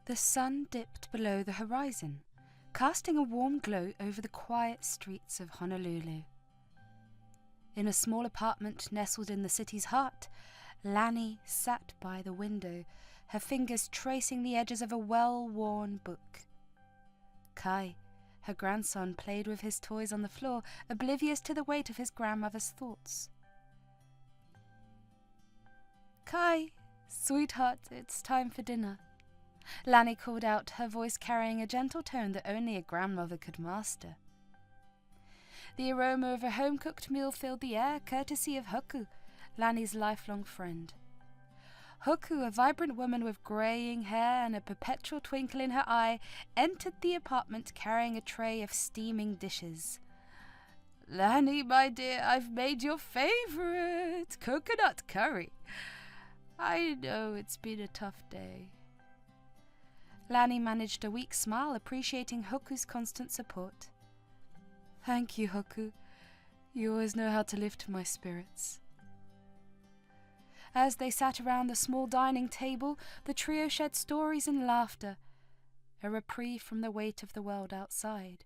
The sun dipped below the horizon, casting a warm glow over the quiet streets of Honolulu. In a small apartment nestled in the city's heart, Lani sat by the window, her fingers tracing the edges of a well-worn book. Kai, her grandson, played with his toys on the floor, oblivious to the weight of his grandmother's thoughts. "Kai, sweetheart, it's time for dinner," Lani called out, her voice carrying a gentle tone that only a grandmother could master. The aroma of a home-cooked meal filled the air, courtesy of Hoku, Lani's lifelong friend. Hoku, a vibrant woman with greying hair and a perpetual twinkle in her eye, entered the apartment carrying a tray of steaming dishes. "Lani, my dear, I've made your favorite, coconut curry. I know it's been a tough day." Lani managed a weak smile, appreciating Hoku's constant support. "Thank you, Hoku. You always know how to lift my spirits." As they sat around the small dining table, the trio shared stories and laughter, a reprieve from the weight of the world outside.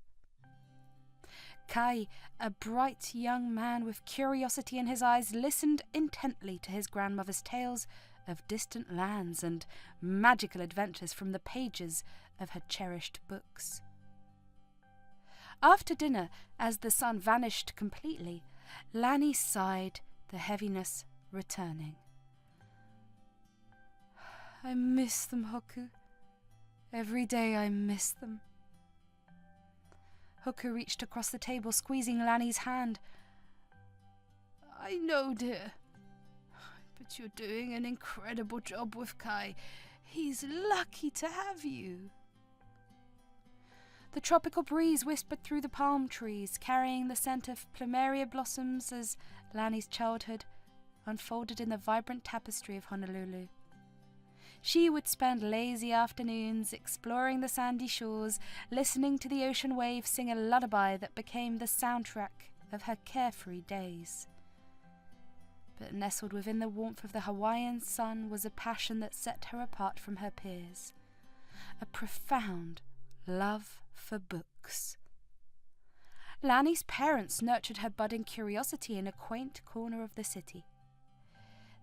Kai, a bright young man with curiosity in his eyes, listened intently to his grandmother's tales of distant lands and magical adventures from the pages of her cherished books. After dinner, as the sun vanished completely, Lani sighed, the heaviness returning. "I miss them, Hoku. Every day I miss them." Hoku reached across the table, squeezing Lani's hand. "I know, dear, but you're doing an incredible job with Kai. He's lucky to have you." The tropical breeze whispered through the palm trees, carrying the scent of plumeria blossoms as Lani's childhood unfolded in the vibrant tapestry of Honolulu. She would spend lazy afternoons exploring the sandy shores, listening to the ocean waves sing a lullaby that became the soundtrack of her carefree days. But nestled within the warmth of the Hawaiian sun was a passion that set her apart from her peers, a profound love for books. Lani's parents nurtured her budding curiosity in a quaint corner of the city.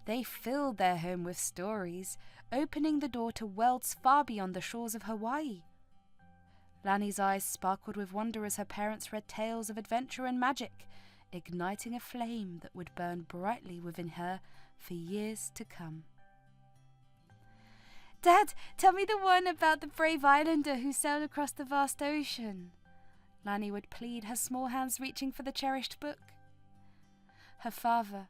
They filled their home with stories, opening the door to worlds far beyond the shores of Hawaii. Lani's eyes sparkled with wonder as her parents read tales of adventure and magic, igniting a flame that would burn brightly within her for years to come. "Dad, tell me the one about the brave islander who sailed across the vast ocean," Lani would plead, her small hands reaching for the cherished book. Her father,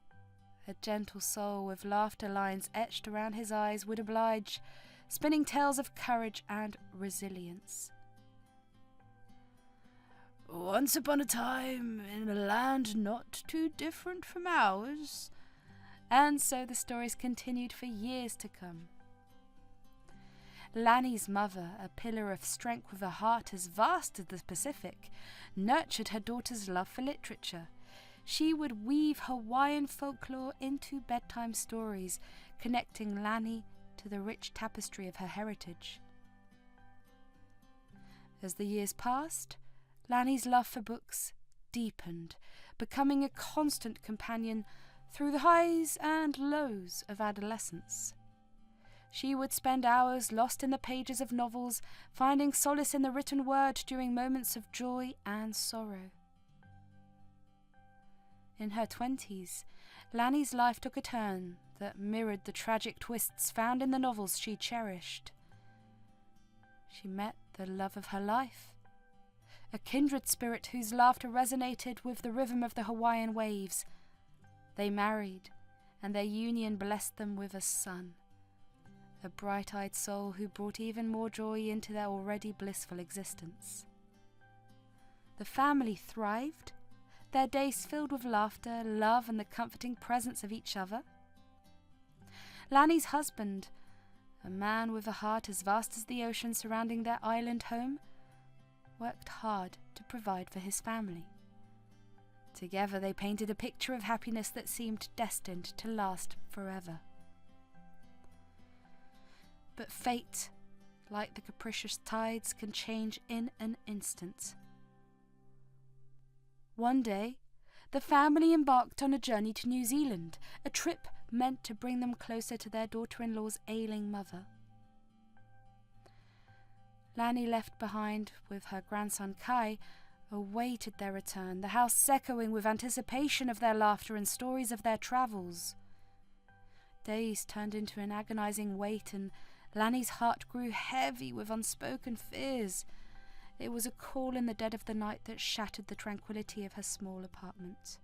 a gentle soul with laughter lines etched around his eyes, would oblige, spinning tales of courage and resilience. "Once upon a time, in a land not too different from ours," and so the stories continued for years to come. Lani's mother, a pillar of strength with a heart as vast as the Pacific, nurtured her daughter's love for literature. She would weave Hawaiian folklore into bedtime stories, connecting Lani to the rich tapestry of her heritage. As the years passed, Lani's love for books deepened, becoming a constant companion through the highs and lows of adolescence. She would spend hours lost in the pages of novels, finding solace in the written word during moments of joy and sorrow. In her 20s, Lani's life took a turn that mirrored the tragic twists found in the novels she cherished. She met the love of her life, a kindred spirit whose laughter resonated with the rhythm of the Hawaiian waves. They married, and their union blessed them with a son, a bright-eyed soul who brought even more joy into their already blissful existence. The family thrived, their days filled with laughter, love, and the comforting presence of each other. Lani's husband, a man with a heart as vast as the ocean surrounding their island home, worked hard to provide for his family. Together they painted a picture of happiness that seemed destined to last forever. But fate, like the capricious tides, can change in an instant. One day, the family embarked on a journey to New Zealand, a trip meant to bring them closer to their daughter-in-law's ailing mother. Lani, left behind with her grandson Kai, awaited their return, the house echoing with anticipation of their laughter and stories of their travels. Days turned into an agonizing wait, and Lani's heart grew heavy with unspoken fears. It was a call in the dead of the night that shattered the tranquility of her small apartment.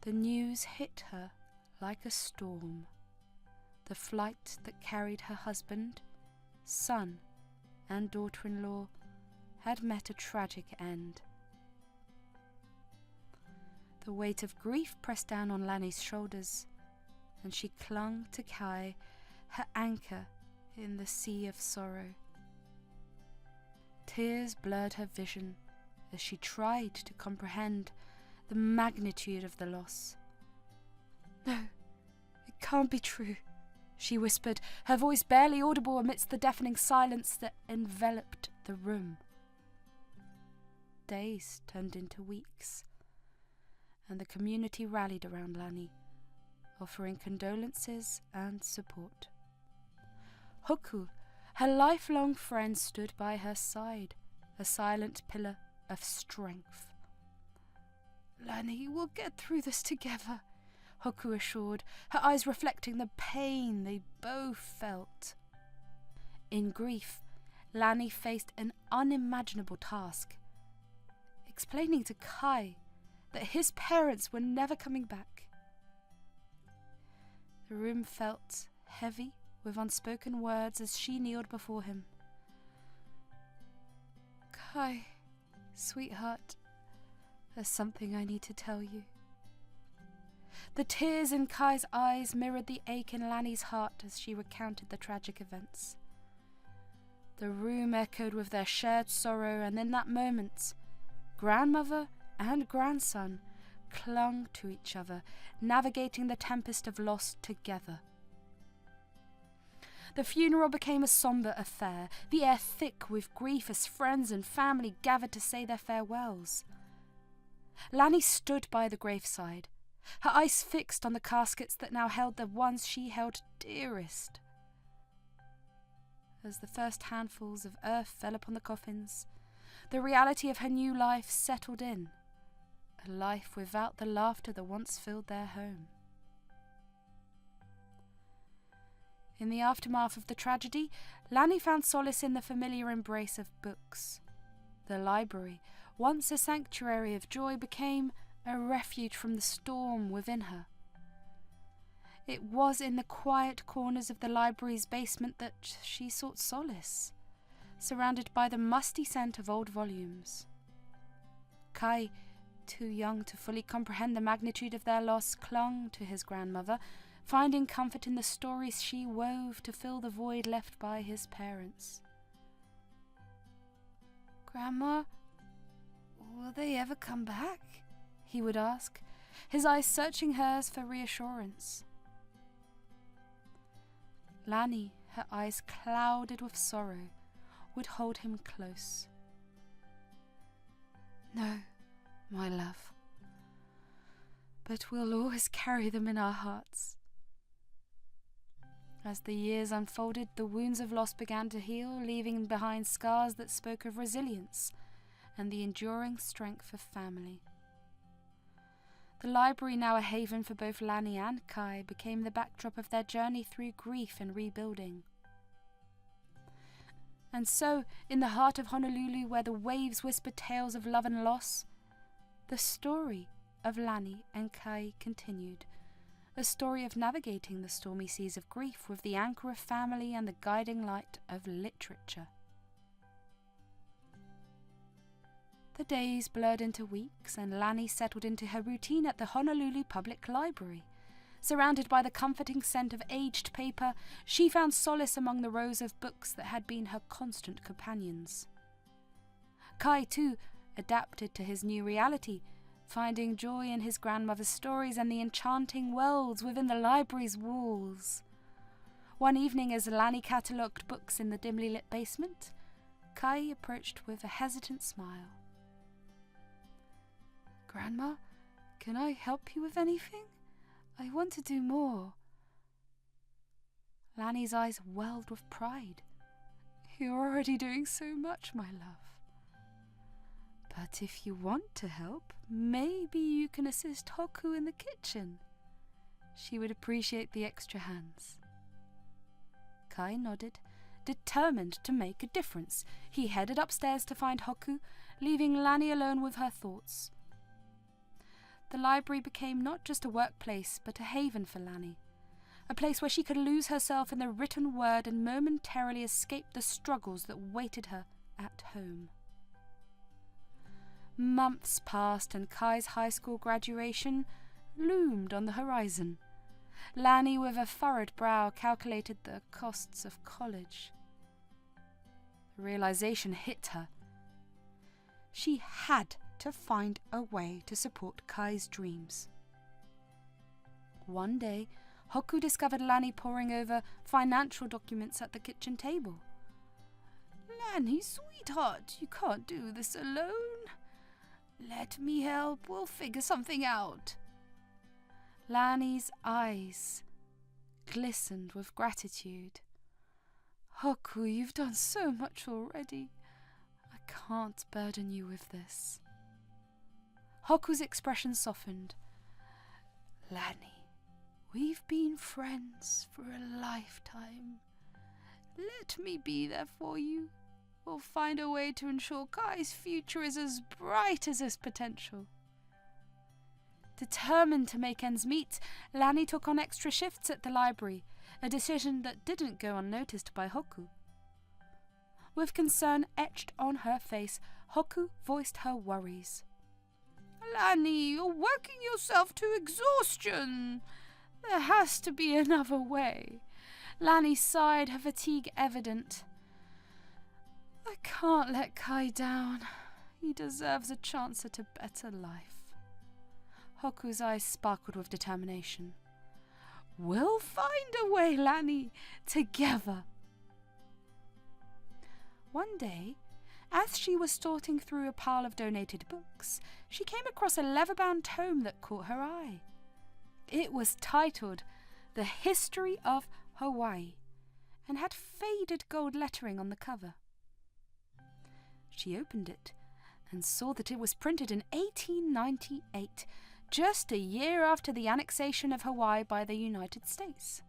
The news hit her like a storm. The flight that carried her husband, son, and daughter-in-law had met a tragic end. The weight of grief pressed down on Lani's shoulders, and she clung to Kai, her anchor in the sea of sorrow. Tears blurred her vision as she tried to comprehend the magnitude of the loss. "No, it can't be true," she whispered, her voice barely audible amidst the deafening silence that enveloped the room. Days turned into weeks, and the community rallied around Lani, offering condolences and support. Hoku, her lifelong friend, stood by her side, a silent pillar of strength. "Lani, we'll get through this together," Hoku assured, her eyes reflecting the pain they both felt. In grief, Lani faced an unimaginable task: explaining to Kai that his parents were never coming back. The room felt heavy with unspoken words as she kneeled before him. "Kai, sweetheart, there's something I need to tell you." The tears in Kai's eyes mirrored the ache in Lani's heart as she recounted the tragic events. The room echoed with their shared sorrow, and in that moment, grandmother and grandson clung to each other, navigating the tempest of loss together. The funeral became a sombre affair, the air thick with grief as friends and family gathered to say their farewells. Lani stood by the graveside, her eyes fixed on the caskets that now held the ones she held dearest. As the first handfuls of earth fell upon the coffins, the reality of her new life settled in, a life without the laughter that once filled their home. In the aftermath of the tragedy, Lani found solace in the familiar embrace of books. The library, once a sanctuary of joy, became a refuge from the storm within her. It was in the quiet corners of the library's basement that she sought solace, surrounded by the musty scent of old volumes. Kai, too young to fully comprehend the magnitude of their loss, clung to his grandmother, finding comfort in the stories she wove to fill the void left by his parents. "Grandma, will they ever come back?" he would ask, his eyes searching hers for reassurance. Lani, her eyes clouded with sorrow, would hold him close. "No, my love, but we'll always carry them in our hearts." As the years unfolded, the wounds of loss began to heal, leaving behind scars that spoke of resilience and the enduring strength of family. The library, now a haven for both Lani and Kai, became the backdrop of their journey through grief and rebuilding. And so, in the heart of Honolulu, where the waves whispered tales of love and loss, the story of Lani and Kai continued, a story of navigating the stormy seas of grief with the anchor of family and the guiding light of literature. The days blurred into weeks, and Lani settled into her routine at the Honolulu Public Library. Surrounded by the comforting scent of aged paper, she found solace among the rows of books that had been her constant companions. Kai, too, adapted to his new reality, finding joy in his grandmother's stories and the enchanting worlds within the library's walls. One evening, as Lanny catalogued books in the dimly lit basement, Kai approached with a hesitant smile. "Grandma, can I help you with anything? I want to do more." Lanny's eyes welled with pride. "You're already doing so much, my love. But if you want to help, maybe you can assist Hoku in the kitchen. She would appreciate the extra hands." Kai nodded, determined to make a difference. He headed upstairs to find Hoku, leaving Lanny alone with her thoughts. The library became not just a workplace, but a haven for Lanny, a place where she could lose herself in the written word and momentarily escape the struggles that waited her at home. Months passed and Kai's high school graduation loomed on the horizon. Lanny, with a furrowed brow, calculated the costs of college. The realization hit her. She had to find a way to support Kai's dreams. One day, Hoku discovered Lanny poring over financial documents at the kitchen table. "Lanny, sweetheart, you can't do this alone. Let me help, we'll figure something out." Lanny's eyes glistened with gratitude. "Hoku, you've done so much already. I can't burden you with this." Hoku's expression softened. "Lanny, we've been friends for a lifetime. Let me be there for you. We'll find a way to ensure Kai's future is as bright as his potential." Determined to make ends meet, Lanny took on extra shifts at the library, a decision that didn't go unnoticed by Hoku. With concern etched on her face, Hoku voiced her worries. "Lanny, you're working yourself to exhaustion. There has to be another way." Lanny sighed, her fatigue evident. "I can't let Kai down. He deserves a chance at a better life." Hoku's eyes sparkled with determination. "We'll find a way, Lanny, together." One day, as she was sorting through a pile of donated books, she came across a leather-bound tome that caught her eye. It was titled The History of Hawaii and had faded gold lettering on the cover. She opened it and saw that it was printed in 1898, just a year after the annexation of Hawaii by the United States.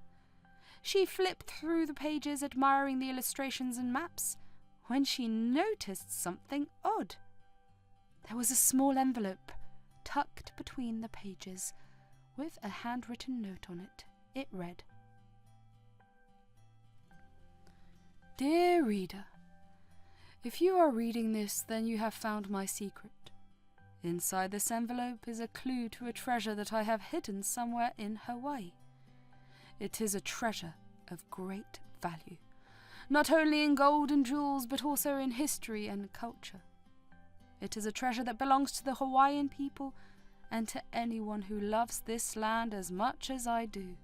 She flipped through the pages, admiring the illustrations and maps, when she noticed something odd. There was a small envelope tucked between the pages, with a handwritten note on it. It read, "Dear reader, if you are reading this, then you have found my secret. Inside this envelope is a clue to a treasure that I have hidden somewhere in Hawaii. It is a treasure of great value, not only in gold and jewels, but also in history and culture. It is a treasure that belongs to the Hawaiian people and to anyone who loves this land as much as I do.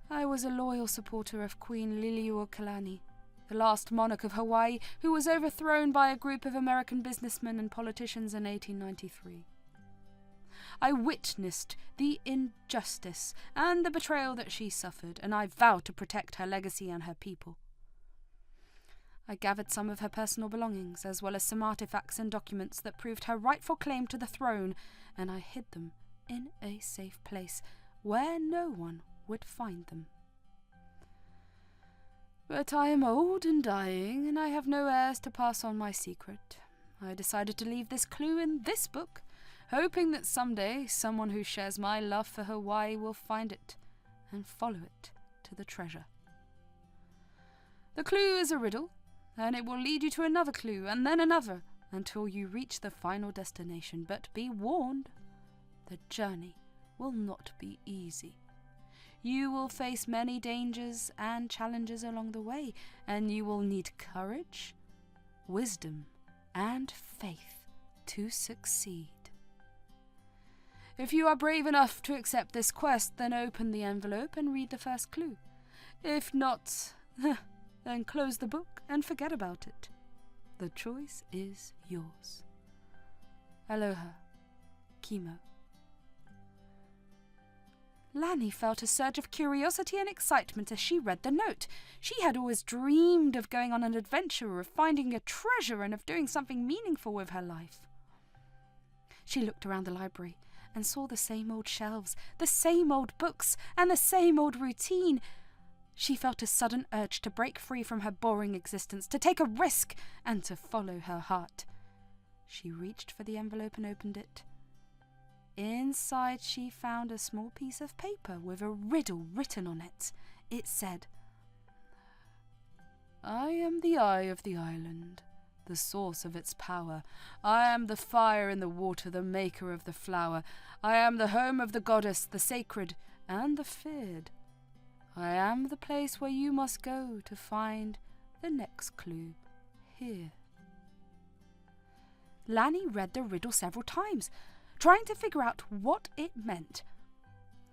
I was a loyal supporter of Queen Liliuokalani, the last monarch of Hawaii, who was overthrown by a group of American businessmen and politicians in 1893. I witnessed the injustice and the betrayal that she suffered, and I vowed to protect her legacy and her people. I gathered some of her personal belongings, as well as some artifacts and documents that proved her rightful claim to the throne, and I hid them in a safe place where no one would find them. But I am old and dying, and I have no heirs to pass on my secret. I decided to leave this clue in this book, hoping that someday someone who shares my love for Hawaii will find it and follow it to the treasure. The clue is a riddle, and it will lead you to another clue, and then another, until you reach the final destination. But be warned, the journey will not be easy. You will face many dangers and challenges along the way, and you will need courage, wisdom, and faith to succeed. If you are brave enough to accept this quest, then open the envelope and read the first clue. If not, then close the book and forget about it. The choice is yours. Aloha, Kimo. Lani felt a surge of curiosity and excitement as she read the note. She had always dreamed of going on an adventure, of finding a treasure, and of doing something meaningful with her life. She looked around the library and saw the same old shelves, the same old books, and the same old routine. She felt a sudden urge to break free from her boring existence, to take a risk, and to follow her heart. She reached for the envelope and opened it. Inside she found a small piece of paper with a riddle written on it. It said, "I am the eye of the island, the source of its power. I am the fire in the water, the maker of the flower. I am the home of the goddess, the sacred and the feared. I am the place where you must go to find the next clue here." Lani read the riddle several times, trying to figure out what it meant.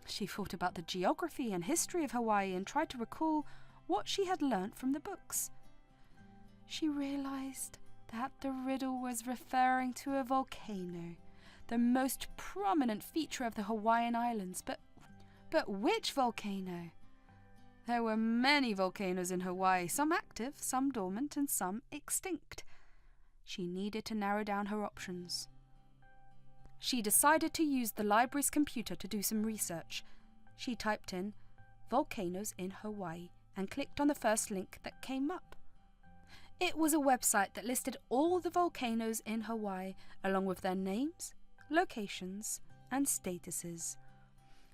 She thought about the geography and history of Hawaii and tried to recall what she had learnt from the books. She realized that the riddle was referring to a volcano, the most prominent feature of the Hawaiian Islands. But which volcano? There were many volcanoes in Hawaii, some active, some dormant, and some extinct. She needed to narrow down her options. She decided to use the library's computer to do some research. She typed in "volcanoes in Hawaii" and clicked on the first link that came up. It was a website that listed all the volcanoes in Hawaii, along with their names, locations, and statuses.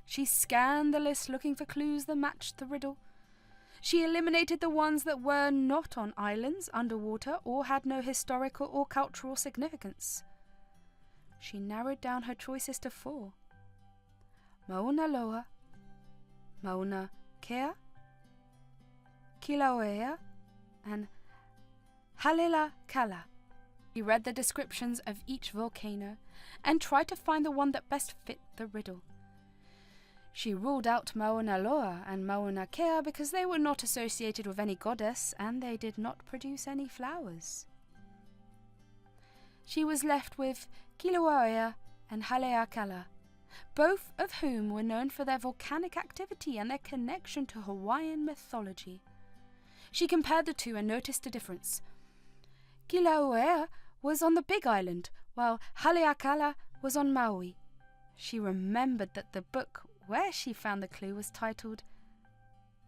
She scanned the list looking for clues that matched the riddle. She eliminated the ones that were not on islands, underwater, or had no historical or cultural significance. She narrowed down her choices to 4. Mauna Loa, Mauna Kea, Kilauea, and Halela Kala. She read the descriptions of each volcano and tried to find the one that best fit the riddle. She ruled out Mauna Loa and Mauna Kea because they were not associated with any goddess and they did not produce any flowers. She was left with Kilauea and Haleakala, both of whom were known for their volcanic activity and their connection to Hawaiian mythology. She compared the two and noticed a difference. Kilauea was on the Big Island, while Haleakala was on Maui. She remembered that the book where she found the clue was titled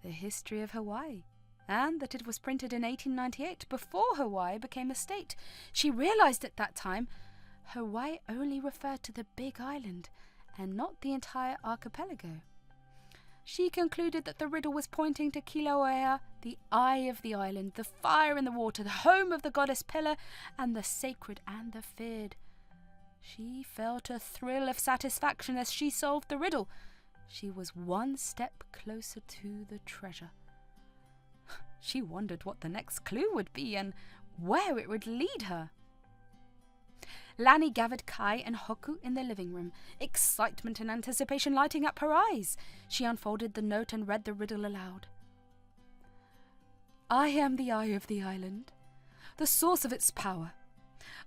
The History of Hawaii, and that it was printed in 1898, before Hawaii became a state. She realized at that time Hawaii only referred to the Big Island and not the entire archipelago. She concluded that the riddle was pointing to Kilauea, the eye of the island, the fire in the water, the home of the goddess Pillar, and the sacred and the feared. She felt a thrill of satisfaction as she solved the riddle. She was one step closer to the treasure. She wondered what the next clue would be and where it would lead her. Lani gathered Kai and Hoku in the living room, excitement and anticipation lighting up her eyes. She unfolded the note and read the riddle aloud. I am the eye of the island, the source of its power.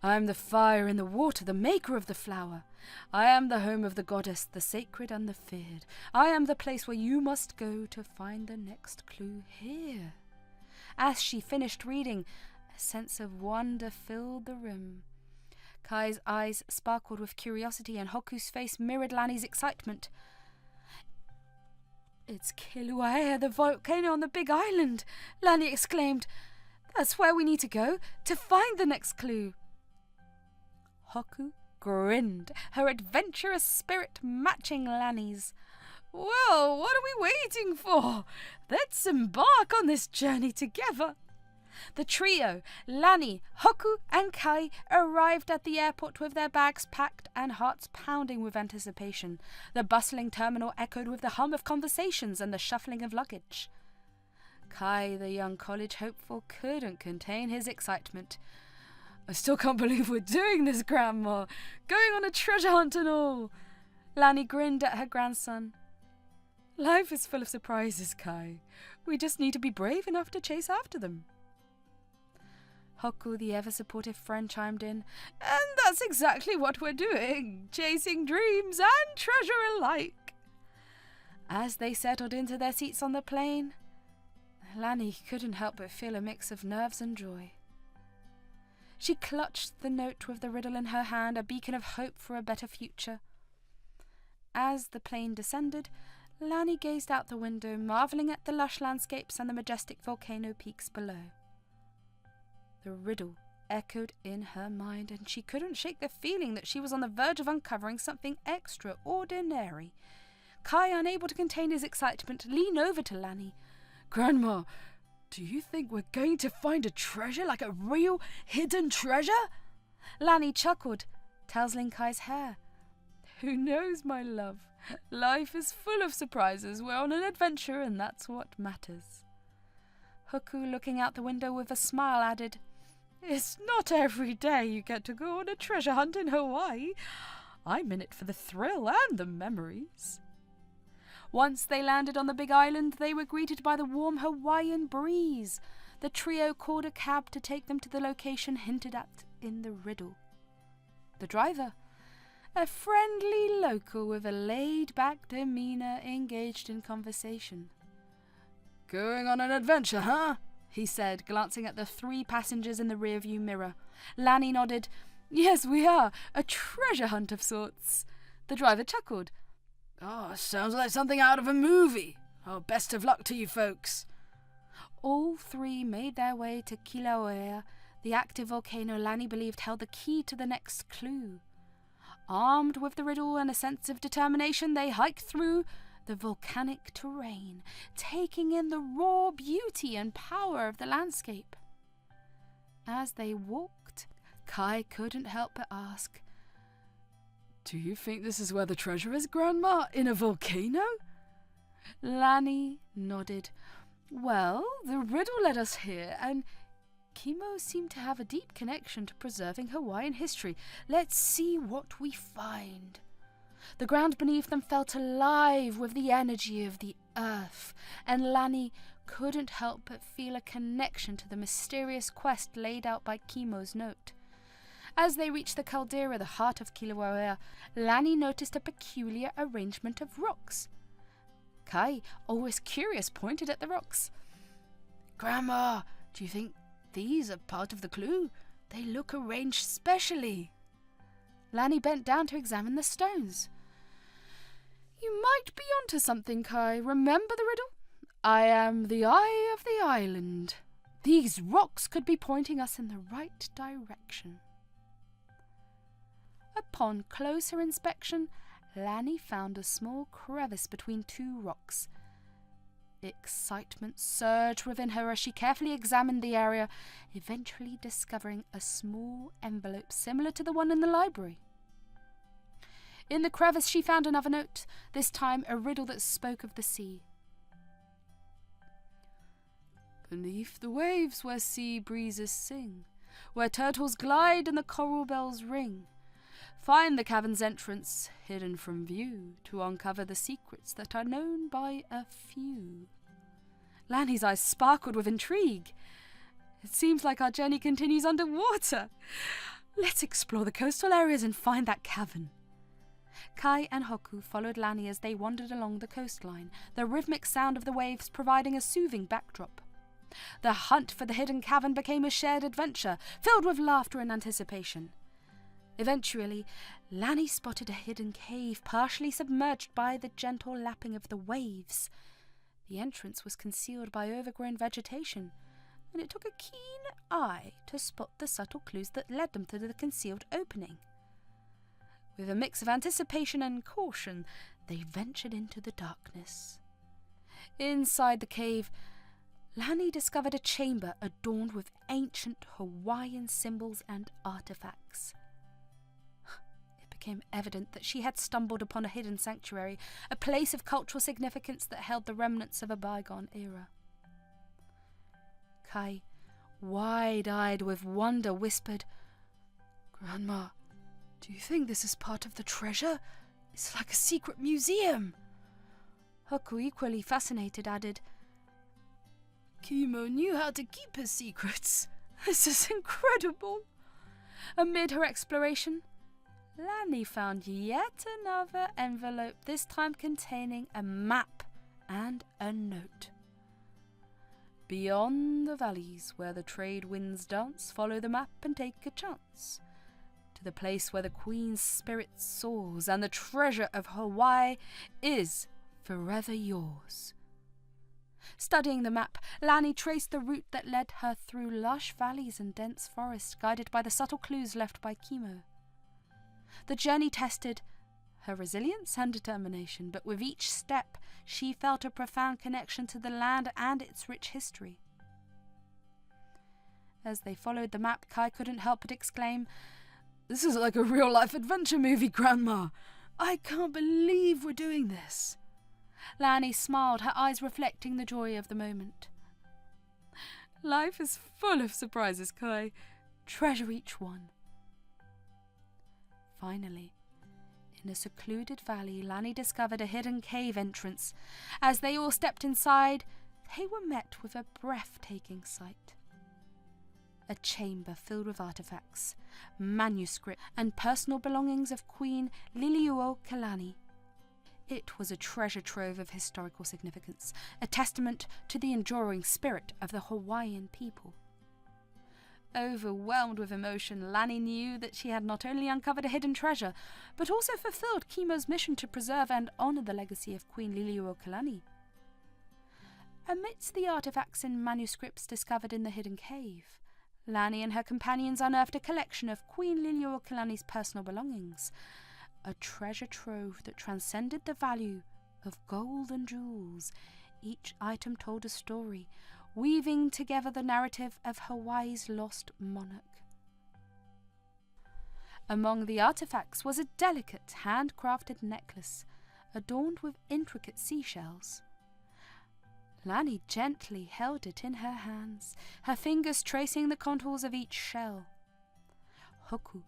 I am the fire in the water, the maker of the flower. I am the home of the goddess, the sacred and the feared. I am the place where you must go to find the next clue here. As she finished reading, a sense of wonder filled the room. Kai's eyes sparkled with curiosity and Hoku's face mirrored Lani's excitement. It's Kilauea, the volcano on the Big Island, Lani exclaimed. That's where we need to go to find the next clue. Hoku grinned, her adventurous spirit matching Lani's. Well, what are we waiting for? Let's embark on this journey together. The trio, Lani, Hoku and Kai, arrived at the airport with their bags packed and hearts pounding with anticipation. The bustling terminal echoed with the hum of conversations and the shuffling of luggage. Kai, the young college hopeful, couldn't contain his excitement. I still can't believe we're doing this, Grandma. Going on a treasure hunt and all. Lani grinned at her grandson. Life is full of surprises, Kai. We just need to be brave enough to chase after them. Hoku, the ever-supportive friend, chimed in, and that's exactly what we're doing, chasing dreams and treasure alike. As they settled into their seats on the plane, Lani couldn't help but feel a mix of nerves and joy. She clutched the note with the riddle in her hand, a beacon of hope for a better future. As the plane descended, Lani gazed out the window, marvelling at the lush landscapes and the majestic volcano peaks below. The riddle echoed in her mind, and she couldn't shake the feeling that she was on the verge of uncovering something extraordinary. Kai, unable to contain his excitement, leaned over to Lani. Grandma, do you think we're going to find a treasure, like a real hidden treasure? Lani chuckled, tousling Kai's hair. Who knows, my love? Life is full of surprises. We're on an adventure, and that's what matters. Hoku, looking out the window with a smile, added, It's not every day you get to go on a treasure hunt in Hawaii. I'm in it for the thrill and the memories. Once they landed on the big island, they were greeted by the warm Hawaiian breeze. The trio called a cab to take them to the location hinted at in the riddle. The driver, a friendly local with a laid-back demeanour, engaged in conversation. Going on an adventure, huh? He said, glancing at the 3 passengers in the rearview mirror. Lani nodded. Yes, we are. A treasure hunt of sorts. The driver chuckled. Oh, sounds like something out of a movie. Oh, best of luck to you folks. All 3 made their way to Kilauea, the active volcano Lani believed held the key to the next clue. Armed with the riddle and a sense of determination, they hiked through the volcanic terrain, taking in the raw beauty and power of the landscape. As they walked, Kai couldn't help but ask, Do you think this is where the treasure is, Grandma? In a volcano? Lani nodded. Well, the riddle led us here, and Kimo seemed to have a deep connection to preserving Hawaiian history. Let's see what we find. The ground beneath them felt alive with the energy of the earth, and Lani couldn't help but feel a connection to the mysterious quest laid out by Kimo's note. As they reached the caldera, the heart of Kilauea, Lani noticed a peculiar arrangement of rocks. Kai, always curious, pointed at the rocks. Grandma, do you think these are part of the clue? They look arranged specially. Lani bent down to examine the stones. You might be onto something, Kai. Remember the riddle? I am the eye of the island. These rocks could be pointing us in the right direction. Upon closer inspection, Lani found a small crevice between 2 rocks. Excitement surged within her as she carefully examined the area, eventually discovering a small envelope similar to the one in the library. In the crevice she found another note, this time a riddle that spoke of the sea. Beneath the waves where sea breezes sing, where turtles glide and the coral bells ring, find the cavern's entrance hidden from view to uncover the secrets that are known by a few. Lani's eyes sparkled with intrigue. It seems like our journey continues underwater. Let's explore the coastal areas and find that cavern. Kai and Hoku followed Lani as they wandered along the coastline, the rhythmic sound of the waves providing a soothing backdrop. The hunt for the hidden cavern became a shared adventure, filled with laughter and anticipation. Eventually, Lani spotted a hidden cave partially submerged by the gentle lapping of the waves. The entrance was concealed by overgrown vegetation, and it took a keen eye to spot the subtle clues that led them to the concealed opening. With a mix of anticipation and caution, they ventured into the darkness. Inside the cave, Lani discovered a chamber adorned with ancient Hawaiian symbols and artifacts. It became evident that she had stumbled upon a hidden sanctuary, a place of cultural significance that held the remnants of a bygone era. Kai, wide-eyed with wonder, whispered, Grandma, do you think this is part of the treasure? It's like a secret museum. Hoku, equally fascinated, added, Kimo knew how to keep his secrets. This is incredible. Amid her exploration, Lani found yet another envelope, this time containing a map and a note. Beyond the valleys where the trade winds dance, follow the map and take a chance. To the place where the Queen's spirit soars and the treasure of Hawaii is forever yours. Studying the map, Lani traced the route that led her through lush valleys and dense forest, guided by the subtle clues left by Kimo. The journey tested her resilience and determination, but with each step she felt a profound connection to the land and its rich history. As they followed the map, Kai couldn't help but exclaim, "This is like a real-life adventure movie, Grandma! I can't believe we're doing this!" Lani smiled, her eyes reflecting the joy of the moment. "Life is full of surprises, Kai. Treasure each one." Finally, in a secluded valley, Lani discovered a hidden cave entrance. As they all stepped inside, they were met with a breathtaking sight. A chamber filled with artifacts, manuscripts, and personal belongings of Queen Liliuokalani. It was a treasure trove of historical significance, a testament to the enduring spirit of the Hawaiian people. Overwhelmed with emotion, Lani knew that she had not only uncovered a hidden treasure, but also fulfilled Kimo's mission to preserve and honor the legacy of Queen Liliuokalani. Amidst the artifacts and manuscripts discovered in the hidden cave, Lani and her companions unearthed a collection of Queen Liliuokalani's personal belongings, a treasure trove that transcended the value of gold and jewels. Each item told a story, weaving together the narrative of Hawaii's lost monarch. Among the artifacts was a delicate, handcrafted necklace adorned with intricate seashells. Lani gently held it in her hands, her fingers tracing the contours of each shell. Hoku,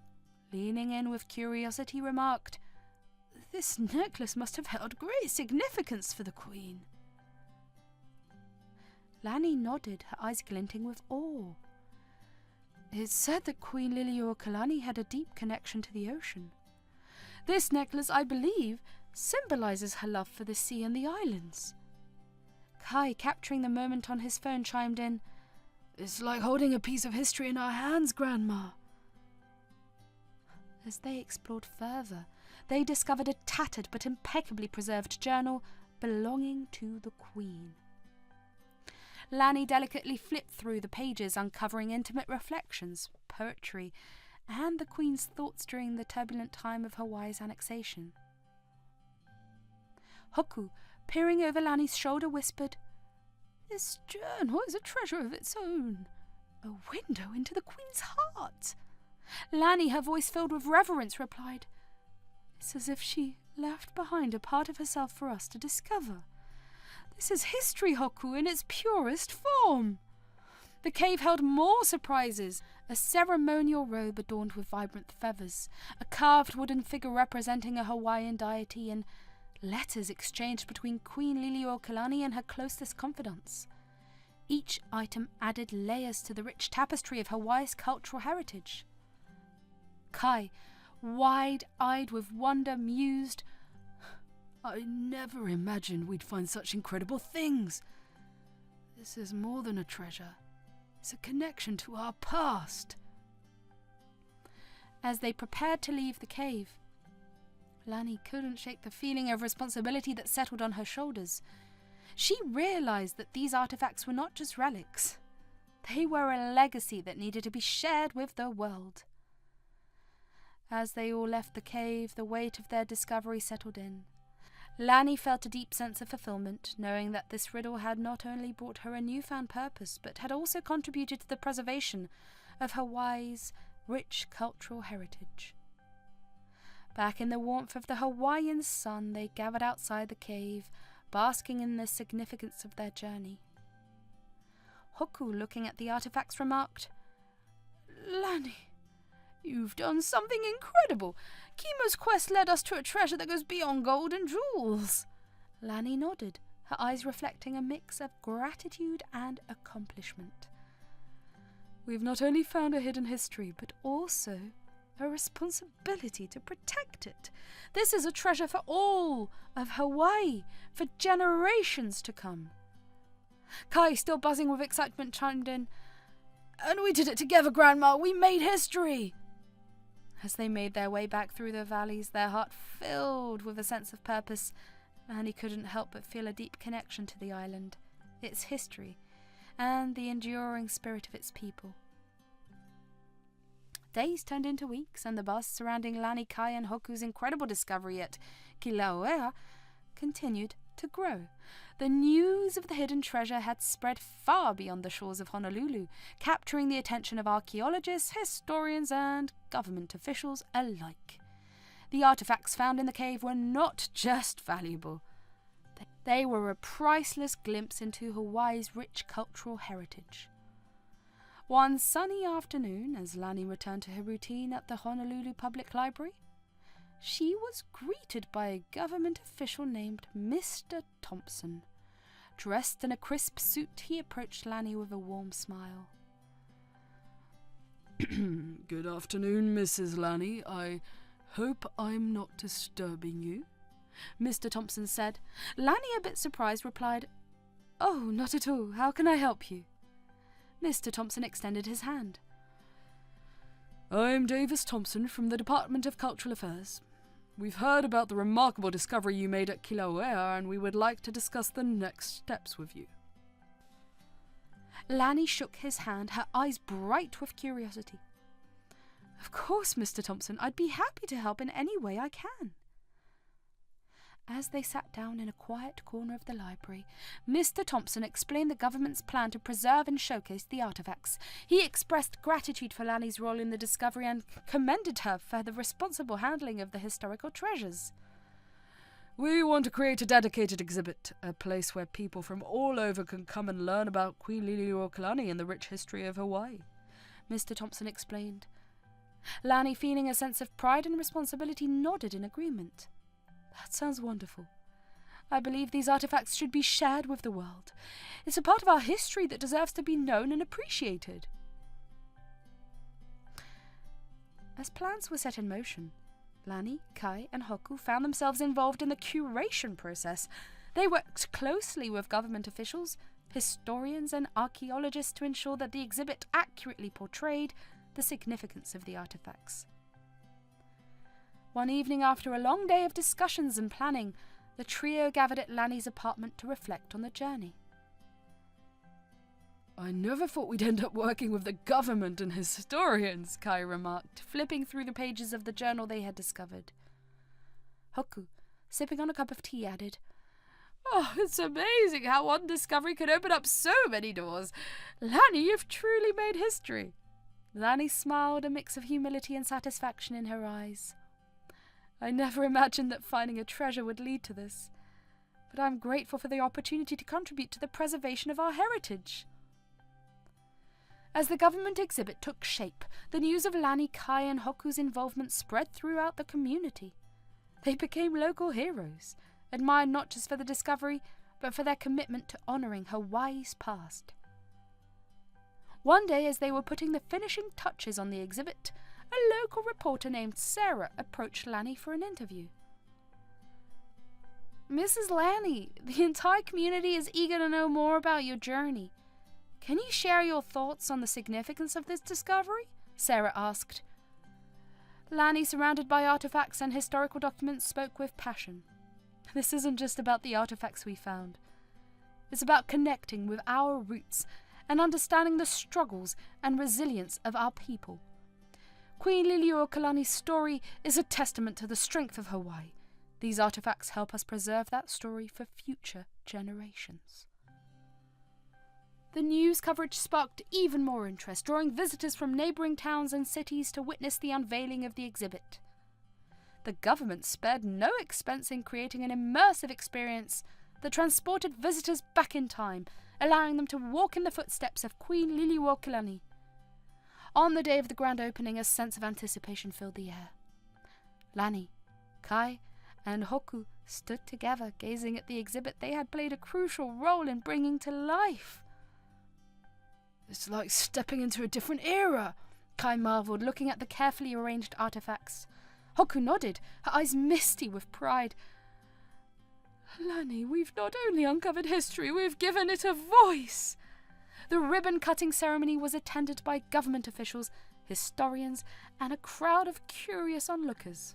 leaning in with curiosity, remarked, "This necklace must have held great significance for the Queen." Lani nodded, her eyes glinting with awe. "It's said that Queen Liliuokalani had a deep connection to the ocean. This necklace, I believe, symbolizes her love for the sea and the islands." Kai, capturing the moment on his phone, chimed in, "It's like holding a piece of history in our hands, Grandma." As they explored further, they discovered a tattered but impeccably preserved journal belonging to the Queen. Lani delicately flipped through the pages, uncovering intimate reflections, poetry, and the Queen's thoughts during the turbulent time of Hawaii's annexation. Hoku, peering over Lani's shoulder, whispered, "This journal is a treasure of its own, a window into the Queen's heart." Lani, her voice filled with reverence, replied, "It's as if she left behind a part of herself for us to discover. This is history, Hoku, in its purest form." The cave held more surprises. A ceremonial robe adorned with vibrant feathers, a carved wooden figure representing a Hawaiian deity, and letters exchanged between Queen Liliuokalani and her closest confidants. Each item added layers to the rich tapestry of Hawaii's cultural heritage. Kai, wide-eyed with wonder, mused, "I never imagined we'd find such incredible things. This is more than a treasure. It's a connection to our past." As they prepared to leave the cave, Lani couldn't shake the feeling of responsibility that settled on her shoulders. She realized that these artifacts were not just relics. They were a legacy that needed to be shared with the world. As they all left the cave, the weight of their discovery settled in. Lani felt a deep sense of fulfillment, knowing that this riddle had not only brought her a newfound purpose, but had also contributed to the preservation of Hawaii's rich cultural heritage. Back in the warmth of the Hawaiian sun, they gathered outside the cave, basking in the significance of their journey. Hoku, looking at the artifacts, remarked, "Lani, You've done something incredible. Kimo's quest led us to a treasure that goes beyond gold and jewels. Lani nodded, her eyes reflecting a mix of gratitude and accomplishment. We've not only found a hidden history, but also a responsibility to protect it. This is a treasure for all of Hawaii, for generations to come. Kai, still buzzing with excitement, chimed in, And we did it together, Grandma! We made history! As they made their way back through the valleys, their heart filled with a sense of purpose, Lani couldn't help but feel a deep connection to the island, its history, and the enduring spirit of its people. Days turned into weeks, and the buzz surrounding Lani, Kai, and Hoku's incredible discovery at Kilauea continued to grow. The news of the hidden treasure had spread far beyond the shores of Honolulu, capturing the attention of archaeologists, historians, and government officials alike. The artifacts found in the cave were not just valuable. They were a priceless glimpse into Hawaii's rich cultural heritage. One sunny afternoon, as Lani returned to her routine at the Honolulu Public Library, she was greeted by a government official named Mr. Thompson. Dressed in a crisp suit, he approached Lani with a warm smile. Good afternoon, Mrs. Lani. I hope I'm not disturbing you, Mr. Thompson said. Lani, a bit surprised, replied, Oh, not at all. How can I help you? Mr. Thompson extended his hand. I'm Davis Thompson from the Department of Cultural Affairs. We've heard about the remarkable discovery you made at Kilauea, and we would like to discuss the next steps with you. Lani shook his hand, her eyes bright with curiosity. Of course, Mr. Thompson, I'd be happy to help in any way I can. As they sat down in a quiet corner of the library, Mr. Thompson explained the government's plan to preserve and showcase the artifacts. He expressed gratitude for Lani's role in the discovery and commended her for the responsible handling of the historical treasures. We want to create a dedicated exhibit, a place where people from all over can come and learn about Queen Liliuokalani and the rich history of Hawaii, Mr. Thompson explained. Lani, feeling a sense of pride and responsibility, nodded in agreement. That sounds wonderful. I believe these artifacts should be shared with the world. It's a part of our history that deserves to be known and appreciated. As plans were set in motion, Lani, Kai, and Hoku found themselves involved in the curation process. They worked closely with government officials, historians, and archaeologists to ensure that the exhibit accurately portrayed the significance of the artifacts. One evening, after a long day of discussions and planning, the trio gathered at Lani's apartment to reflect on the journey. I never thought we'd end up working with the government and historians, Kai remarked, flipping through the pages of the journal they had discovered. Hoku, sipping on a cup of tea, added, Oh, it's amazing how one discovery can open up so many doors. Lani, you've truly made history. Lani smiled, a mix of humility and satisfaction in her eyes. I never imagined that finding a treasure would lead to this, but I'm grateful for the opportunity to contribute to the preservation of our heritage. As the government exhibit took shape, the news of Lani, Kai, and Hoku's involvement spread throughout the community. They became local heroes, admired not just for the discovery, but for their commitment to honouring Hawaii's past. One day, as they were putting the finishing touches on the exhibit, a local reporter named Sarah approached Lani for an interview. Mrs. Lani, the entire community is eager to know more about your journey. Can you share your thoughts on the significance of this discovery? Sarah asked. Lani, surrounded by artifacts and historical documents, spoke with passion. This isn't just about the artifacts we found. It's about connecting with our roots and understanding the struggles and resilience of our people. Queen Liliuokalani's story is a testament to the strength of Hawaii. These artifacts help us preserve that story for future generations. The news coverage sparked even more interest, drawing visitors from neighbouring towns and cities to witness the unveiling of the exhibit. The government spared no expense in creating an immersive experience that transported visitors back in time, allowing them to walk in the footsteps of Queen Liliuokalani. On the day of the grand opening, a sense of anticipation filled the air. Lani, Kai, and Hoku stood together, gazing at the exhibit they had played a crucial role in bringing to life. It's like stepping into a different era, Kai marvelled, looking at the carefully arranged artifacts. Hoku nodded, her eyes misty with pride. Lani, we've not only uncovered history, we've given it a voice. The ribbon-cutting ceremony was attended by government officials, historians, and a crowd of curious onlookers.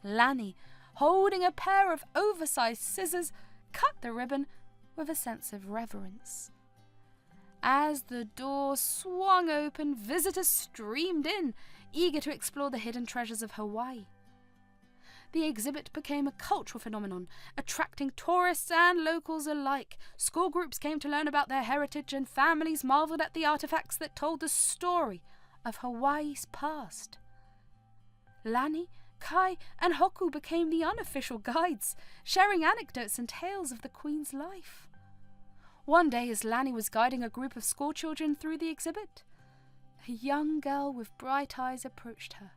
Lani, holding a pair of oversized scissors, cut the ribbon with a sense of reverence. As the door swung open, visitors streamed in, eager to explore the hidden treasures of Hawaii. The exhibit became a cultural phenomenon, attracting tourists and locals alike. School groups came to learn about their heritage, and families marveled at the artifacts that told the story of Hawaii's past. Lani, Kai, and Hoku became the unofficial guides, sharing anecdotes and tales of the Queen's life. One day, as Lani was guiding a group of schoolchildren through the exhibit, a young girl with bright eyes approached her.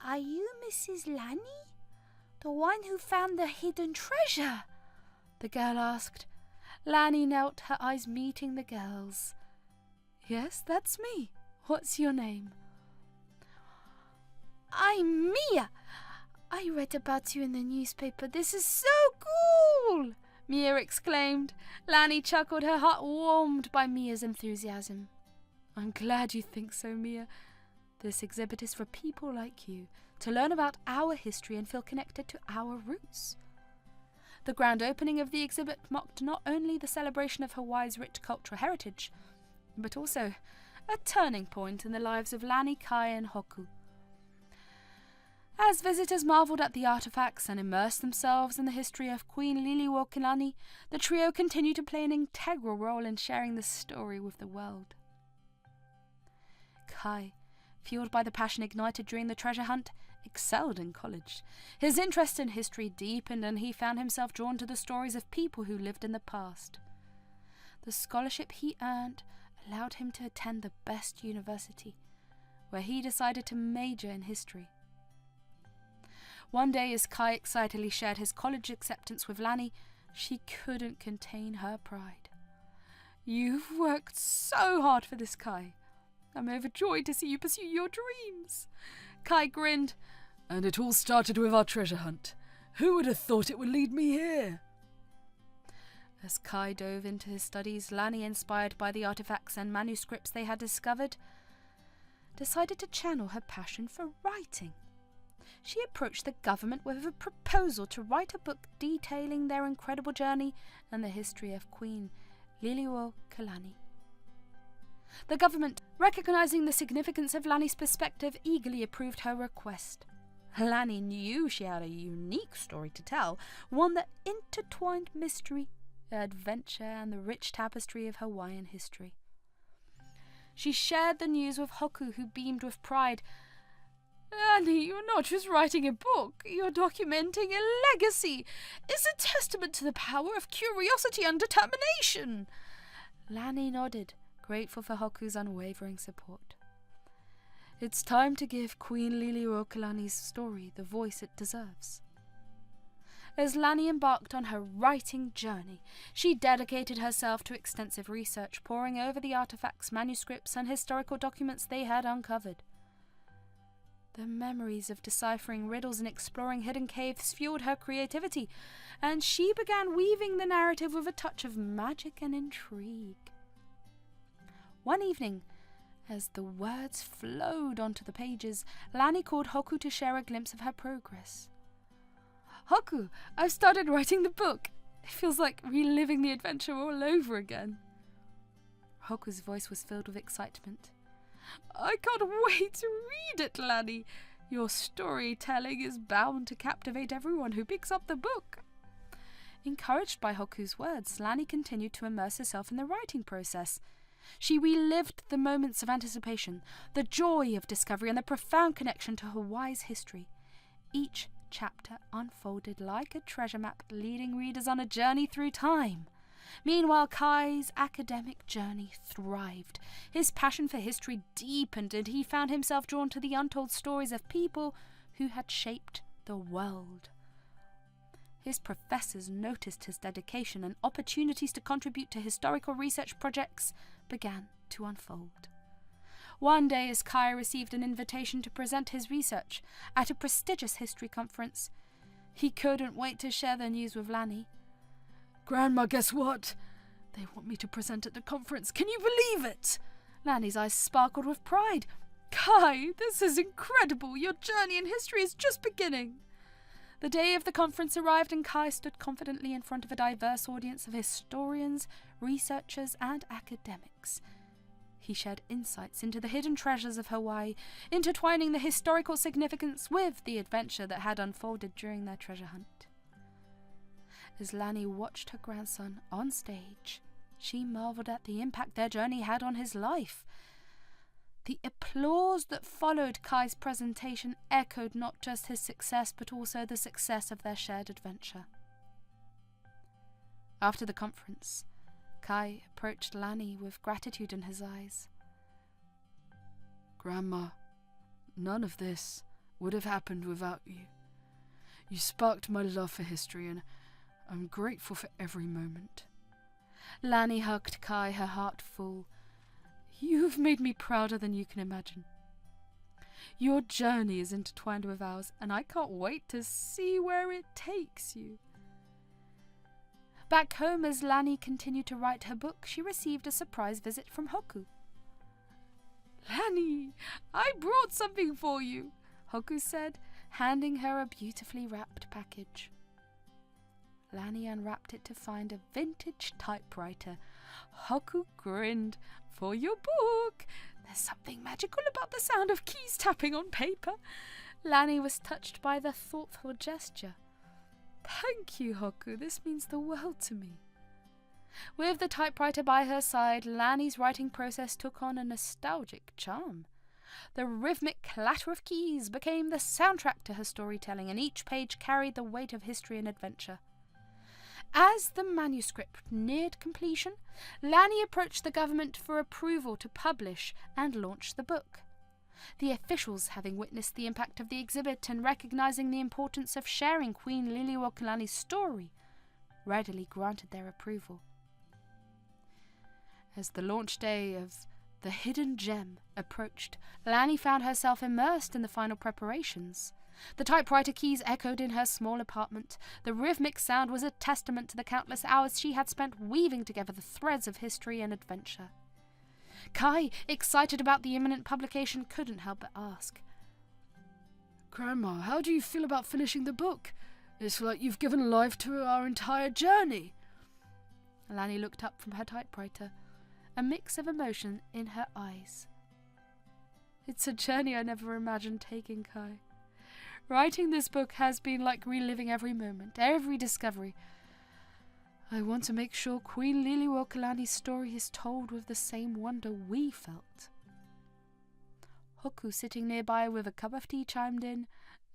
"Are you Mrs. Lani? The one who found the hidden treasure?" the girl asked. Lani knelt, her eyes meeting the girl's. "Yes, that's me. What's your name?" "I'm Mia. I read about you in the newspaper. This is so cool!" Mia exclaimed. Lani chuckled, her heart warmed by Mia's enthusiasm. "I'm glad you think so, Mia. This exhibit is for people like you, to learn about our history and feel connected to our roots." The grand opening of the exhibit marked not only the celebration of Hawaii's rich cultural heritage, but also a turning point in the lives of Lani, Kai, and Hoku. As visitors marvelled at the artifacts and immersed themselves in the history of Queen Liliuokalani, the trio continued to play an integral role in sharing the story with the world. Kai, fueled by the passion ignited during the treasure hunt, excelled in college. His interest in history deepened, and he found himself drawn to the stories of people who lived in the past. The scholarship he earned allowed him to attend the best university, where he decided to major in history. One day, as Kai excitedly shared his college acceptance with Lani, she couldn't contain her pride. "You've worked so hard for this, Kai. I'm overjoyed to see you pursue your dreams." Kai grinned. "And it all started with our treasure hunt. Who would have thought it would lead me here?" As Kai dove into his studies, Lani, inspired by the artifacts and manuscripts they had discovered, decided to channel her passion for writing. She approached the government with a proposal to write a book detailing their incredible journey and the history of Queen Liliuokalani. The government, recognizing the significance of Lani's perspective, eagerly approved her request. Lani knew she had a unique story to tell, one that intertwined mystery, adventure, and the rich tapestry of Hawaiian history. She shared the news with Hoku, who beamed with pride. "Lani, you're not just writing a book, you're documenting a legacy. It's a testament to the power of curiosity and determination." Lani nodded, grateful for Hoku's unwavering support. It's time to give Queen Liliuokalani's story the voice it deserves. As Lani embarked on her writing journey, she dedicated herself to extensive research, poring over the artifacts, manuscripts, and historical documents they had uncovered. The memories of deciphering riddles and exploring hidden caves fueled her creativity, and she began weaving the narrative with a touch of magic and intrigue. One evening, as the words flowed onto the pages, Lani called Hoku to share a glimpse of her progress. "Hoku, I've started writing the book. It feels like reliving the adventure all over again." Hoku's voice was filled with excitement. "I can't wait to read it, Lani. Your storytelling is bound to captivate everyone who picks up the book." Encouraged by Hoku's words, Lani continued to immerse herself in the writing process. She relived the moments of anticipation, the joy of discovery, and the profound connection to Hawaii's history. Each chapter unfolded like a treasure map, leading readers on a journey through time. Meanwhile, Kai's academic journey thrived. His passion for history deepened, and he found himself drawn to the untold stories of people who had shaped the world. His professors noticed his dedication, and opportunities to contribute to historical research projects began to unfold. One day, as Kai received an invitation to present his research at a prestigious history conference, he couldn't wait to share the news with Lanny. "Grandma, guess what? They want me to present at the conference. Can you believe it?" Lanny's eyes sparkled with pride. "Kai, this is incredible. Your journey in history is just beginning." The day of the conference arrived, and Kai stood confidently in front of a diverse audience of historians, researchers, and academics. He shared insights into the hidden treasures of Hawaii, intertwining the historical significance with the adventure that had unfolded during their treasure hunt. As Lanny watched her grandson on stage, she marveled at the impact their journey had on his life. The applause that followed Kai's presentation echoed not just his success, but also the success of their shared adventure. After the conference, Kai approached Lanny with gratitude in his eyes. "Grandma, none of this would have happened without you. You sparked my love for history, and I'm grateful for every moment." Lanny hugged Kai, her heart full. "You've made me prouder than you can imagine. Your journey is intertwined with ours, and I can't wait to see where it takes you." Back home, as Lanny continued to write her book, she received a surprise visit from Hoku. "Lanny, I brought something for you," Hoku said, handing her a beautifully wrapped package. Lanny unwrapped it to find a vintage typewriter. Hoku grinned. "For your book. There's something magical about the sound of keys tapping on paper." Lanny was touched by the thoughtful gesture. "Thank you, Hoku. This means the world to me." With the typewriter by her side, Lanny's writing process took on a nostalgic charm. The rhythmic clatter of keys became the soundtrack to her storytelling, and each page carried the weight of history and adventure. As the manuscript neared completion, Lanny approached the government for approval to publish and launch the book. The officials, having witnessed the impact of the exhibit and recognizing the importance of sharing Queen Liliuokalani's story, readily granted their approval. As the launch day of The Hidden Gem approached, Lanny found herself immersed in the final preparations. The typewriter keys echoed in her small apartment. The rhythmic sound was a testament to the countless hours she had spent weaving together the threads of history and adventure. Kai, excited about the imminent publication, couldn't help but ask, "Grandma, how do you feel about finishing the book? It's like you've given life to our entire journey." Lanny looked up from her typewriter, a mix of emotion in her eyes. "It's a journey I never imagined taking, Kai. Writing this book has been like reliving every moment, every discovery. I want to make sure Queen Liliuokalani's story is told with the same wonder we felt." Hoku, sitting nearby with a cup of tea, chimed in,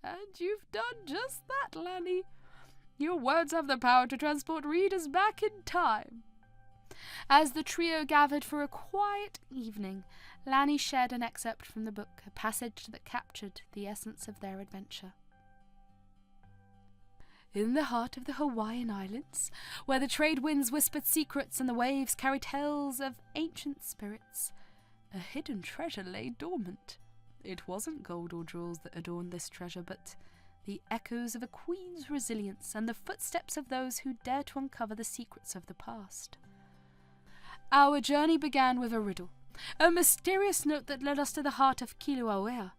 "And you've done just that, Lanny. Your words have the power to transport readers back in time." As the trio gathered for a quiet evening, Lanny shared an excerpt from the book, a passage that captured the essence of their adventure. "In the heart of the Hawaiian Islands, where the trade winds whispered secrets and the waves carried tales of ancient spirits, a hidden treasure lay dormant. It wasn't gold or jewels that adorned this treasure, but the echoes of a queen's resilience and the footsteps of those who dared to uncover the secrets of the past. Our journey began with a riddle, a mysterious note that led us to the heart of Kilauea.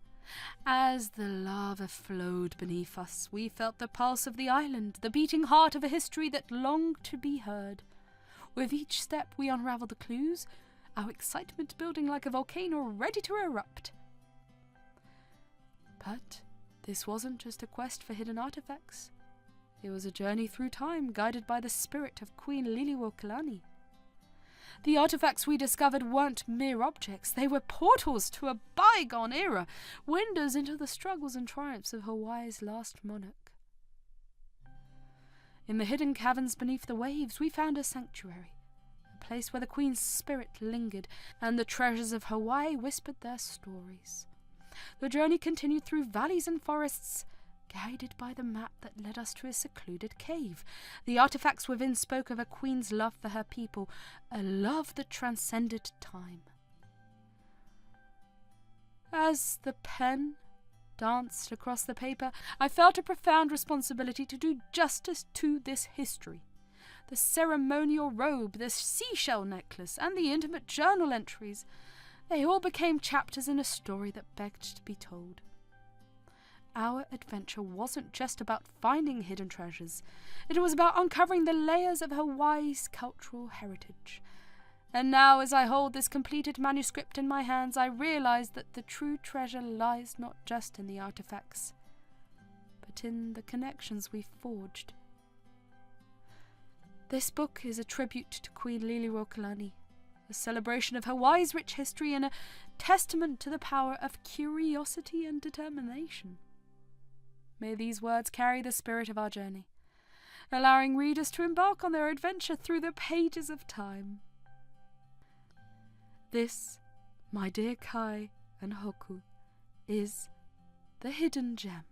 As the lava flowed beneath us, we felt the pulse of the island, the beating heart of a history that longed to be heard. With each step we unraveled the clues, our excitement building like a volcano ready to erupt. But this wasn't just a quest for hidden artifacts. It was a journey through time, guided by the spirit of Queen Liliuokalani. The artifacts we discovered weren't mere objects. They were portals to a bygone era, windows into the struggles and triumphs of Hawaii's last monarch. In the hidden caverns beneath the waves, we found a sanctuary, a place where the Queen's spirit lingered, and the treasures of Hawaii whispered their stories. The journey continued through valleys and forests, guided by the map that led us to a secluded cave. The artifacts within spoke of a queen's love for her people, a love that transcended time. As the pen danced across the paper, I felt a profound responsibility to do justice to this history. The ceremonial robe, the seashell necklace, and the intimate journal entries, they all became chapters in a story that begged to be told. Our adventure wasn't just about finding hidden treasures. It was about uncovering the layers of Hawaii's cultural heritage. And now, as I hold this completed manuscript in my hands, I realize that the true treasure lies not just in the artifacts, but in the connections we've forged. This book is a tribute to Queen Liliuokalani, a celebration of Hawaii's rich history and a testament to the power of curiosity and determination. May these words carry the spirit of our journey, allowing readers to embark on their adventure through the pages of time. This, my dear Kai and Hoku, is the hidden gem.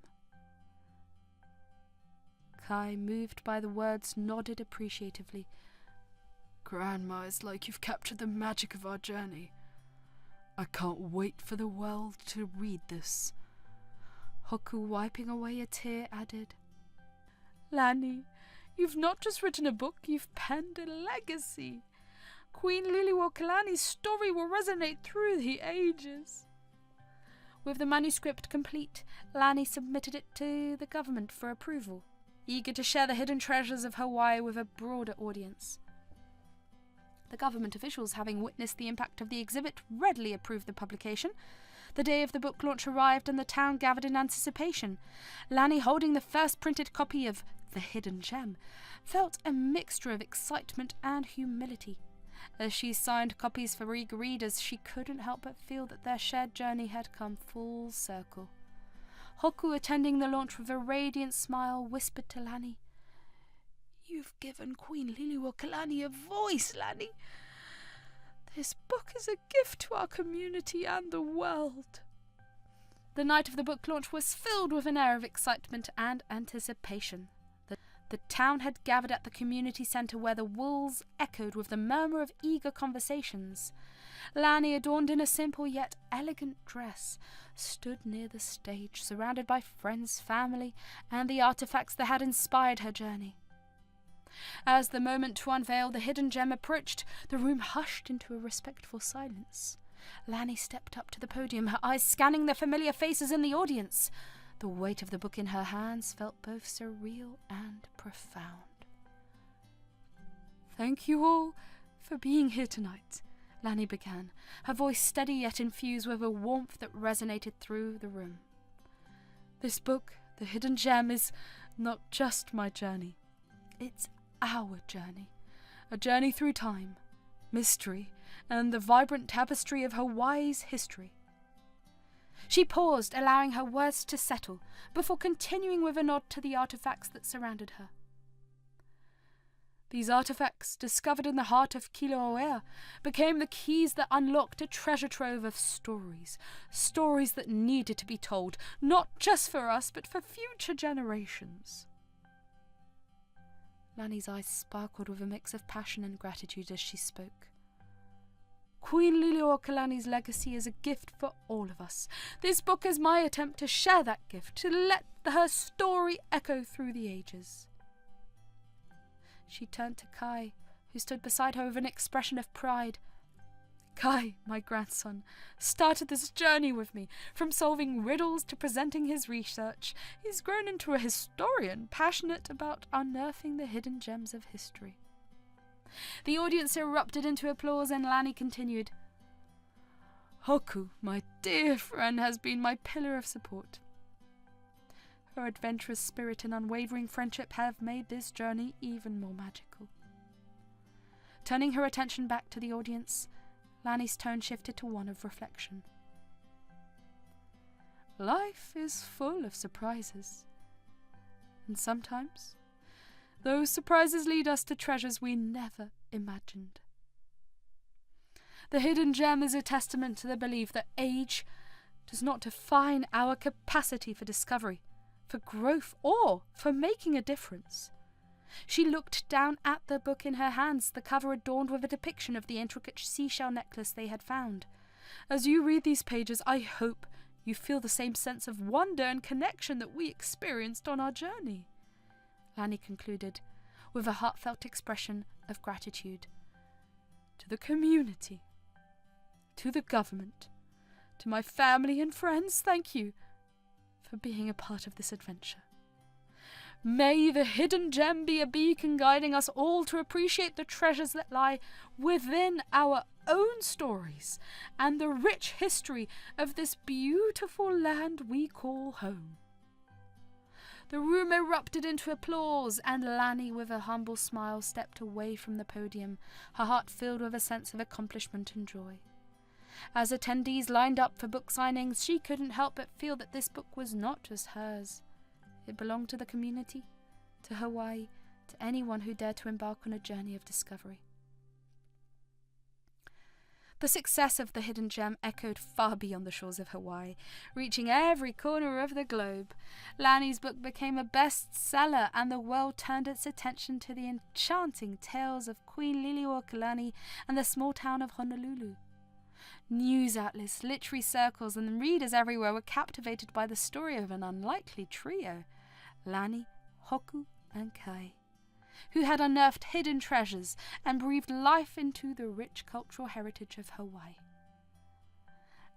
Kai, moved by the words, nodded appreciatively. Grandma, it's like you've captured the magic of our journey. I can't wait for the world to read this. Hoku, wiping away a tear, added, Lani, you've not just written a book, you've penned a legacy. Queen Liliuokalani's story will resonate through the ages. With the manuscript complete, Lani submitted it to the government for approval, eager to share the hidden treasures of Hawaii with a broader audience. The government officials, having witnessed the impact of the exhibit, readily approved the publication. The day of the book launch arrived and the town gathered in anticipation. Lani, holding the first printed copy of The Hidden Gem, felt a mixture of excitement and humility. As she signed copies for eager readers, she couldn't help but feel that their shared journey had come full circle. Hoku, attending the launch with a radiant smile, whispered to Lani, You've given Queen Liliuokalani a voice, Lani. This book is a gift to our community and the world. The night of the book launch was filled with an air of excitement and anticipation. The town had gathered at the community centre where the walls echoed with the murmur of eager conversations. Lani, adorned in a simple yet elegant dress, stood near the stage, surrounded by friends, family, and the artifacts that had inspired her journey. As the moment to unveil the hidden gem approached, the room hushed into a respectful silence. Lani stepped up to the podium, her eyes scanning the familiar faces in the audience. The weight of the book in her hands felt both surreal and profound. Thank you all for being here tonight, Lani began, her voice steady yet infused with a warmth that resonated through the room. This book, The Hidden Gem, is not just my journey. It's our journey. A journey through time, mystery, and the vibrant tapestry of Hawaii's history. She paused, allowing her words to settle, before continuing with a nod to the artifacts that surrounded her. These artifacts, discovered in the heart of Kilauea, became the keys that unlocked a treasure trove of stories. Stories that needed to be told, not just for us, but for future generations. Lani's eyes sparkled with a mix of passion and gratitude as she spoke. Queen Liliuokalani's legacy is a gift for all of us. This book is my attempt to share that gift, to let her story echo through the ages. She turned to Kai, who stood beside her with an expression of pride. Kai, my grandson, started this journey with me. From solving riddles to presenting his research, he's grown into a historian, passionate about unearthing the hidden gems of history. The audience erupted into applause and Lani continued. Hoku, my dear friend, has been my pillar of support. Her adventurous spirit and unwavering friendship have made this journey even more magical. Turning her attention back to the audience, Lani's tone shifted to one of reflection. Life is full of surprises, and sometimes Those surprises lead us to treasures we never imagined. The hidden gem is a testament to the belief that age does not define our capacity for discovery, for growth, or for making a difference. She looked down at the book in her hands, the cover adorned with a depiction of the intricate seashell necklace they had found. As you read these pages, I hope you feel the same sense of wonder and connection that we experienced on our journey, Lanny concluded, with a heartfelt expression of gratitude. To the community, to the government, to my family and friends, thank you for being a part of this adventure. May the hidden gem be a beacon guiding us all to appreciate the treasures that lie within our own stories and the rich history of this beautiful land we call home. The room erupted into applause, and Lanny, with a humble smile, stepped away from the podium, her heart filled with a sense of accomplishment and joy. As attendees lined up for book signings, she couldn't help but feel that this book was not just hers. It belonged to the community, to Hawaii, to anyone who dared to embark on a journey of discovery. The success of the hidden gem echoed far beyond the shores of Hawaii, reaching every corner of the globe. Lanny's book became a bestseller, and the world turned its attention to the enchanting tales of Queen Liliuokalani and the small town of Honolulu. News outlets, literary circles, and readers everywhere were captivated by the story of an unlikely trio, Lanny, Hoku, and Kai, who had unearthed hidden treasures and breathed life into the rich cultural heritage of Hawaii.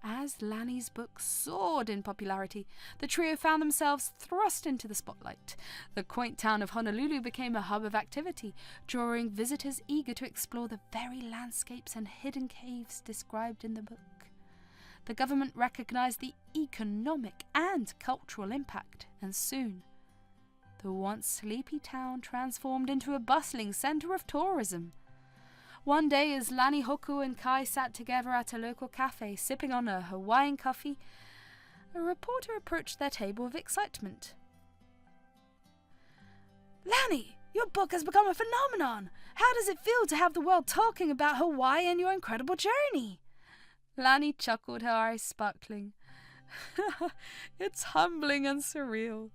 As Lanny's book soared in popularity, the trio found themselves thrust into the spotlight. The quaint town of Honolulu became a hub of activity, drawing visitors eager to explore the very landscapes and hidden caves described in the book. The government recognized the economic and cultural impact, and soon the once sleepy town transformed into a bustling center of tourism. One day, as Lanny, Hoku, and Kai sat together at a local cafe, sipping on a Hawaiian coffee, a reporter approached their table with excitement. "Lanny, your book has become a phenomenon! How does it feel to have the world talking about Hawaii and your incredible journey?" Lanny chuckled, her eyes sparkling. "It's humbling and surreal.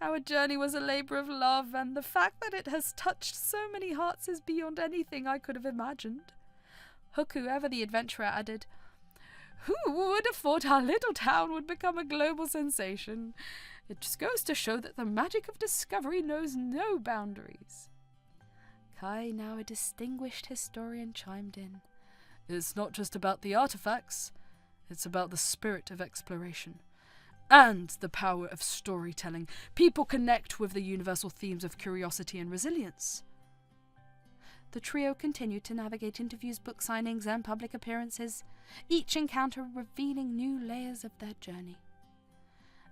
Our journey was a labor of love, and the fact that it has touched so many hearts is beyond anything I could have imagined." Hoku, ever the adventurer, added, "Who would have thought our little town would become a global sensation? It just goes to show that the magic of discovery knows no boundaries." Kai, now a distinguished historian, chimed in. "It's not just about the artifacts, it's about the spirit of exploration. And the power of storytelling. People connect with the universal themes of curiosity and resilience." The trio continued to navigate interviews, book signings, and public appearances, each encounter revealing new layers of their journey.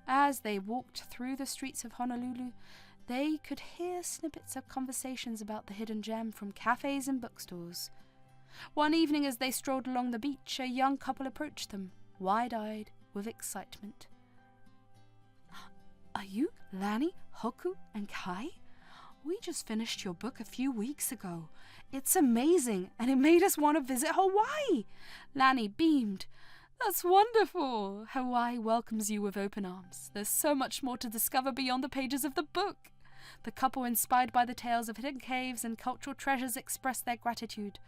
As they walked through the streets of Honolulu, they could hear snippets of conversations about the hidden gem from cafes and bookstores. One evening, as they strolled along the beach, a young couple approached them, wide-eyed with excitement. "Are you Lanny, Hoku, and Kai? We just finished your book a few weeks ago. It's amazing, and it made us want to visit Hawaii." Lanny beamed. "That's wonderful. Hawaii welcomes you with open arms. There's so much more to discover beyond the pages of the book." The couple, inspired by the tales of hidden caves and cultural treasures, expressed their gratitude.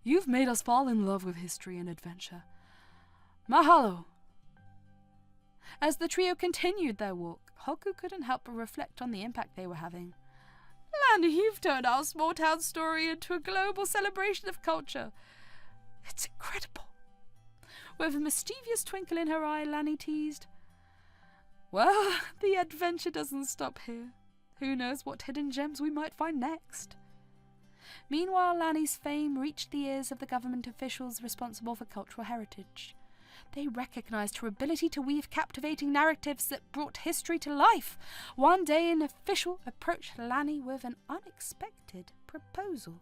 "You've made us fall in love with history and adventure. Mahalo." As the trio continued their walk, Hoku couldn't help but reflect on the impact they were having. "Lanny, you've turned our small town story into a global celebration of culture. It's incredible." With a mischievous twinkle in her eye, Lanny teased, "Well, the adventure doesn't stop here. Who knows what hidden gems we might find next?" Meanwhile, Lanny's fame reached the ears of the government officials responsible for cultural heritage. They recognized her ability to weave captivating narratives that brought history to life. One day, an official approached Lanny with an unexpected proposal.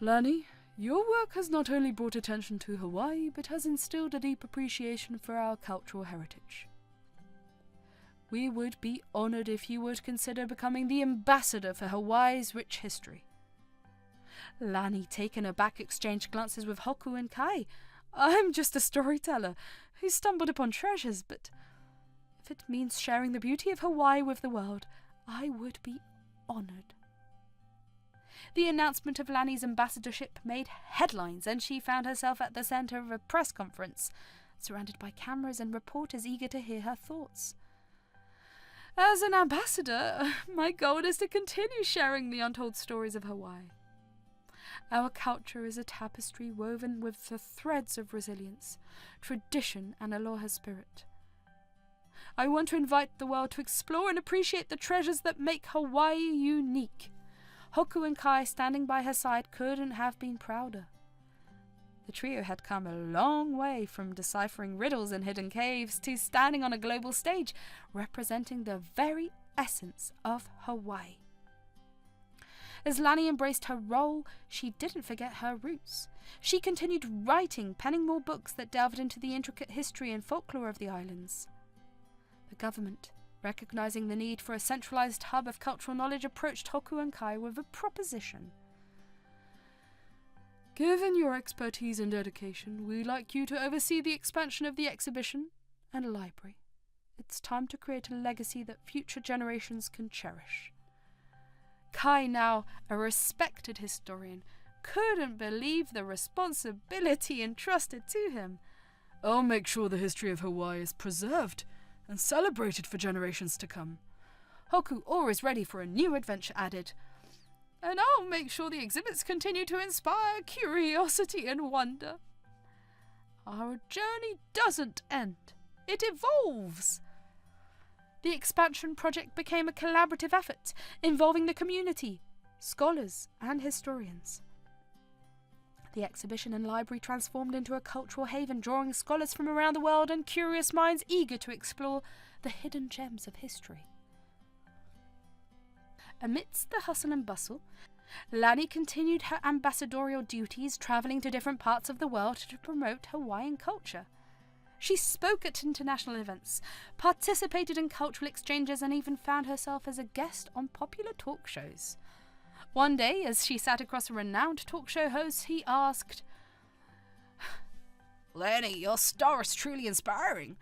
"Lanny, your work has not only brought attention to Hawaii, but has instilled a deep appreciation for our cultural heritage. We would be honored if you would consider becoming the ambassador for Hawaii's rich history. Lani, taken aback, exchanged glances with Hoku and Kai. I'm just a storyteller who stumbled upon treasures, but if it means sharing the beauty of Hawaii with the world, I would be honored. The announcement of Lani's ambassadorship made headlines, and she found herself at the center of a press conference, surrounded by cameras and reporters eager to hear her thoughts. As an ambassador, my goal is to continue sharing the untold stories of Hawaii. Our culture is a tapestry woven with the threads of resilience, tradition, and aloha spirit. I want to invite the world to explore and appreciate the treasures that make Hawaii unique. Hoku and Kai, standing by her side, couldn't have been prouder. The trio had come a long way from deciphering riddles in hidden caves to standing on a global stage, representing the very essence of Hawaii. As Lani embraced her role, she didn't forget her roots. She continued writing, penning more books that delved into the intricate history and folklore of the islands. The government, recognizing the need for a centralized hub of cultural knowledge, approached Hoku and Kai with a proposition. Given your expertise and dedication, we'd like you to oversee the expansion of the exhibition and library. It's time to create a legacy that future generations can cherish. Kai, now a respected historian, couldn't believe the responsibility entrusted to him. I'll make sure the history of Hawaii is preserved and celebrated for generations to come. Hoku, always ready for a new adventure, added, and I'll make sure the exhibits continue to inspire curiosity and wonder. Our journey doesn't end. It evolves. The expansion project became a collaborative effort involving the community, scholars, and historians. The exhibition and library transformed into a cultural haven, drawing scholars from around the world and curious minds eager to explore the hidden gems of history. Amidst the hustle and bustle, Lani continued her ambassadorial duties, travelling to different parts of the world to promote Hawaiian culture. She spoke at international events, participated in cultural exchanges, and even found herself as a guest on popular talk shows. One day, as she sat across a renowned talk show host, he asked, Lani, your story is truly inspiring.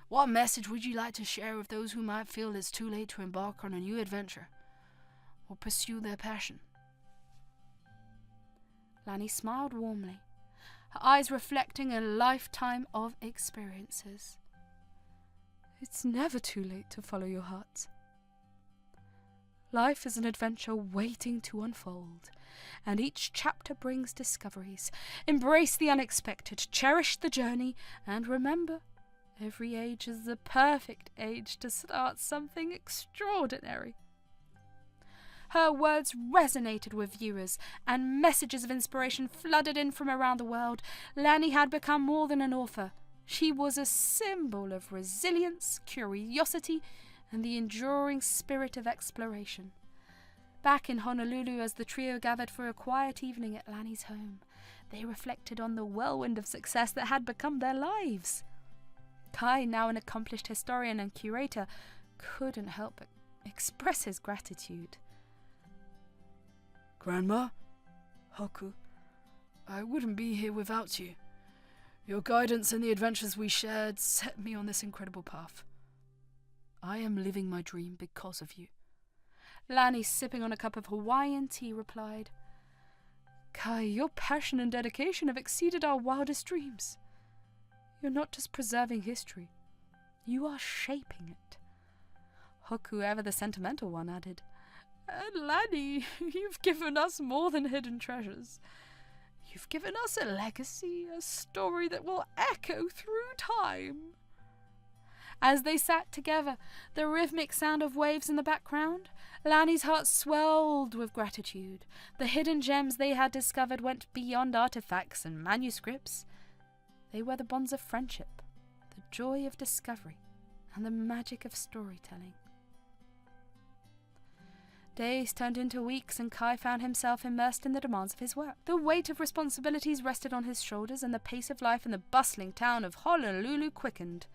What message would you like to share with those who might feel it's too late to embark on a new adventure or pursue their passion? Lani smiled warmly, her eyes reflecting a lifetime of experiences. It's never too late to follow your heart. Life is an adventure waiting to unfold, and each chapter brings discoveries. Embrace the unexpected, cherish the journey, and remember, every age is the perfect age to start something extraordinary. Her words resonated with viewers, and messages of inspiration flooded in from around the world. Lani had become more than an author. She was a symbol of resilience, curiosity, and the enduring spirit of exploration. Back in Honolulu, as the trio gathered for a quiet evening at Lani's home, they reflected on the whirlwind of success that had become their lives. Kai, now an accomplished historian and curator, couldn't help but express his gratitude. Grandma, Hoku, I wouldn't be here without you. Your guidance and the adventures we shared set me on this incredible path. I am living my dream because of you. Lani, sipping on a cup of Hawaiian tea, replied, Kai, your passion and dedication have exceeded our wildest dreams. You're not just preserving history, you are shaping it. Hoku, ever the sentimental one, added, And Lani, you've given us more than hidden treasures. You've given us a legacy, a story that will echo through time. As they sat together, the rhythmic sound of waves in the background, Lani's heart swelled with gratitude. The hidden gems they had discovered went beyond artifacts and manuscripts. They were the bonds of friendship, the joy of discovery, and the magic of storytelling. Days turned into weeks, and Kai found himself immersed in the demands of his work. The weight of responsibilities rested on his shoulders, and the pace of life in the bustling town of Honolulu quickened.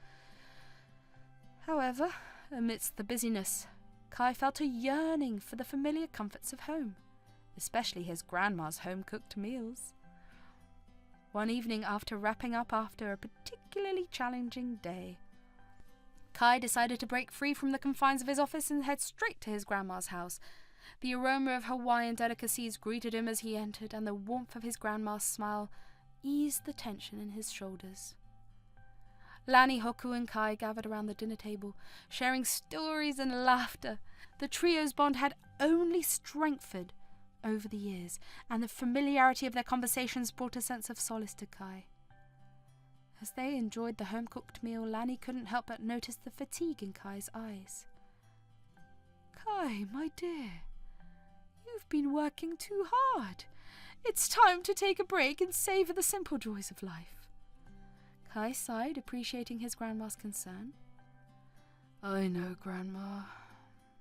However, amidst the busyness, Kai felt a yearning for the familiar comforts of home, especially his grandma's home-cooked meals. One evening, after wrapping up after a particularly challenging day, Kai decided to break free from the confines of his office and head straight to his grandma's house. The aroma of Hawaiian delicacies greeted him as he entered, and the warmth of his grandma's smile eased the tension in his shoulders. Lani, Hoku, and Kai gathered around the dinner table, sharing stories and laughter. The trio's bond had only strengthened over the years, and the familiarity of their conversations brought a sense of solace to Kai. As they enjoyed the home-cooked meal, Lani couldn't help but notice the fatigue in Kai's eyes. "Kai, my dear, you've been working too hard. It's time to take a break and savor the simple joys of life." Kai sighed, appreciating his grandma's concern. "I know, Grandma.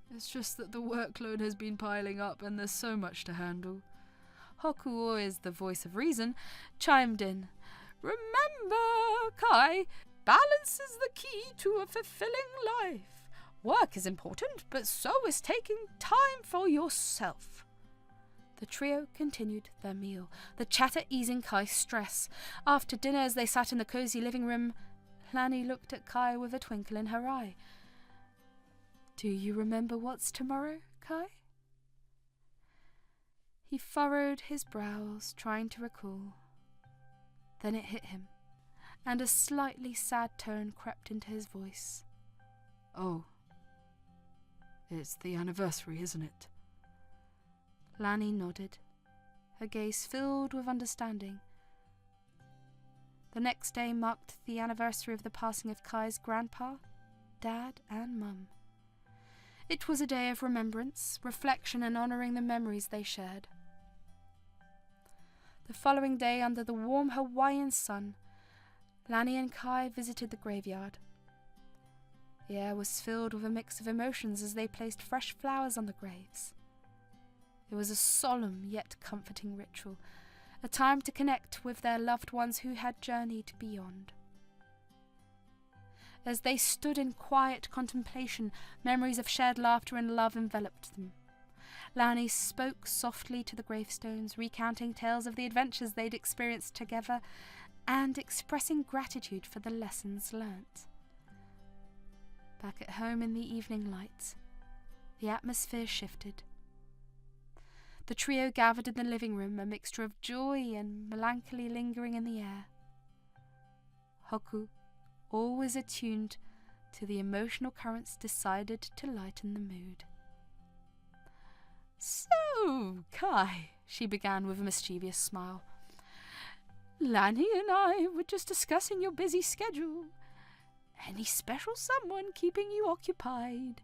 It's just that the workload has been piling up and there's so much to handle." Hoku, always the voice of reason, chimed in. "Remember, Kai, balance is the key to a fulfilling life. Work is important, but so is taking time for yourself." The trio continued their meal, the chatter easing Kai's stress. After dinner, as they sat in the cozy living room, Lani looked at Kai with a twinkle in her eye. "Do you remember what's tomorrow, Kai?" He furrowed his brows, trying to recall. Then it hit him, and a slightly sad tone crept into his voice. "Oh, it's the anniversary, isn't it?" Lani nodded, her gaze filled with understanding. The next day marked the anniversary of the passing of Kai's grandpa, dad, and mum. It was a day of remembrance, reflection, and honouring the memories they shared. The following day, under the warm Hawaiian sun, Lani and Kai visited the graveyard. The air was filled with a mix of emotions as they placed fresh flowers on the graves. It was a solemn yet comforting ritual, a time to connect with their loved ones who had journeyed beyond. As they stood in quiet contemplation, memories of shared laughter and love enveloped them. Lani spoke softly to the gravestones, recounting tales of the adventures they'd experienced together and expressing gratitude for the lessons learnt. Back at home in the evening light, the atmosphere shifted. The trio gathered in the living room, a mixture of joy and melancholy lingering in the air. Hoku, always attuned to the emotional currents, decided to lighten the mood. "So, Kai," she began with a mischievous smile, "Lani and I were just discussing your busy schedule. Any special someone keeping you occupied?"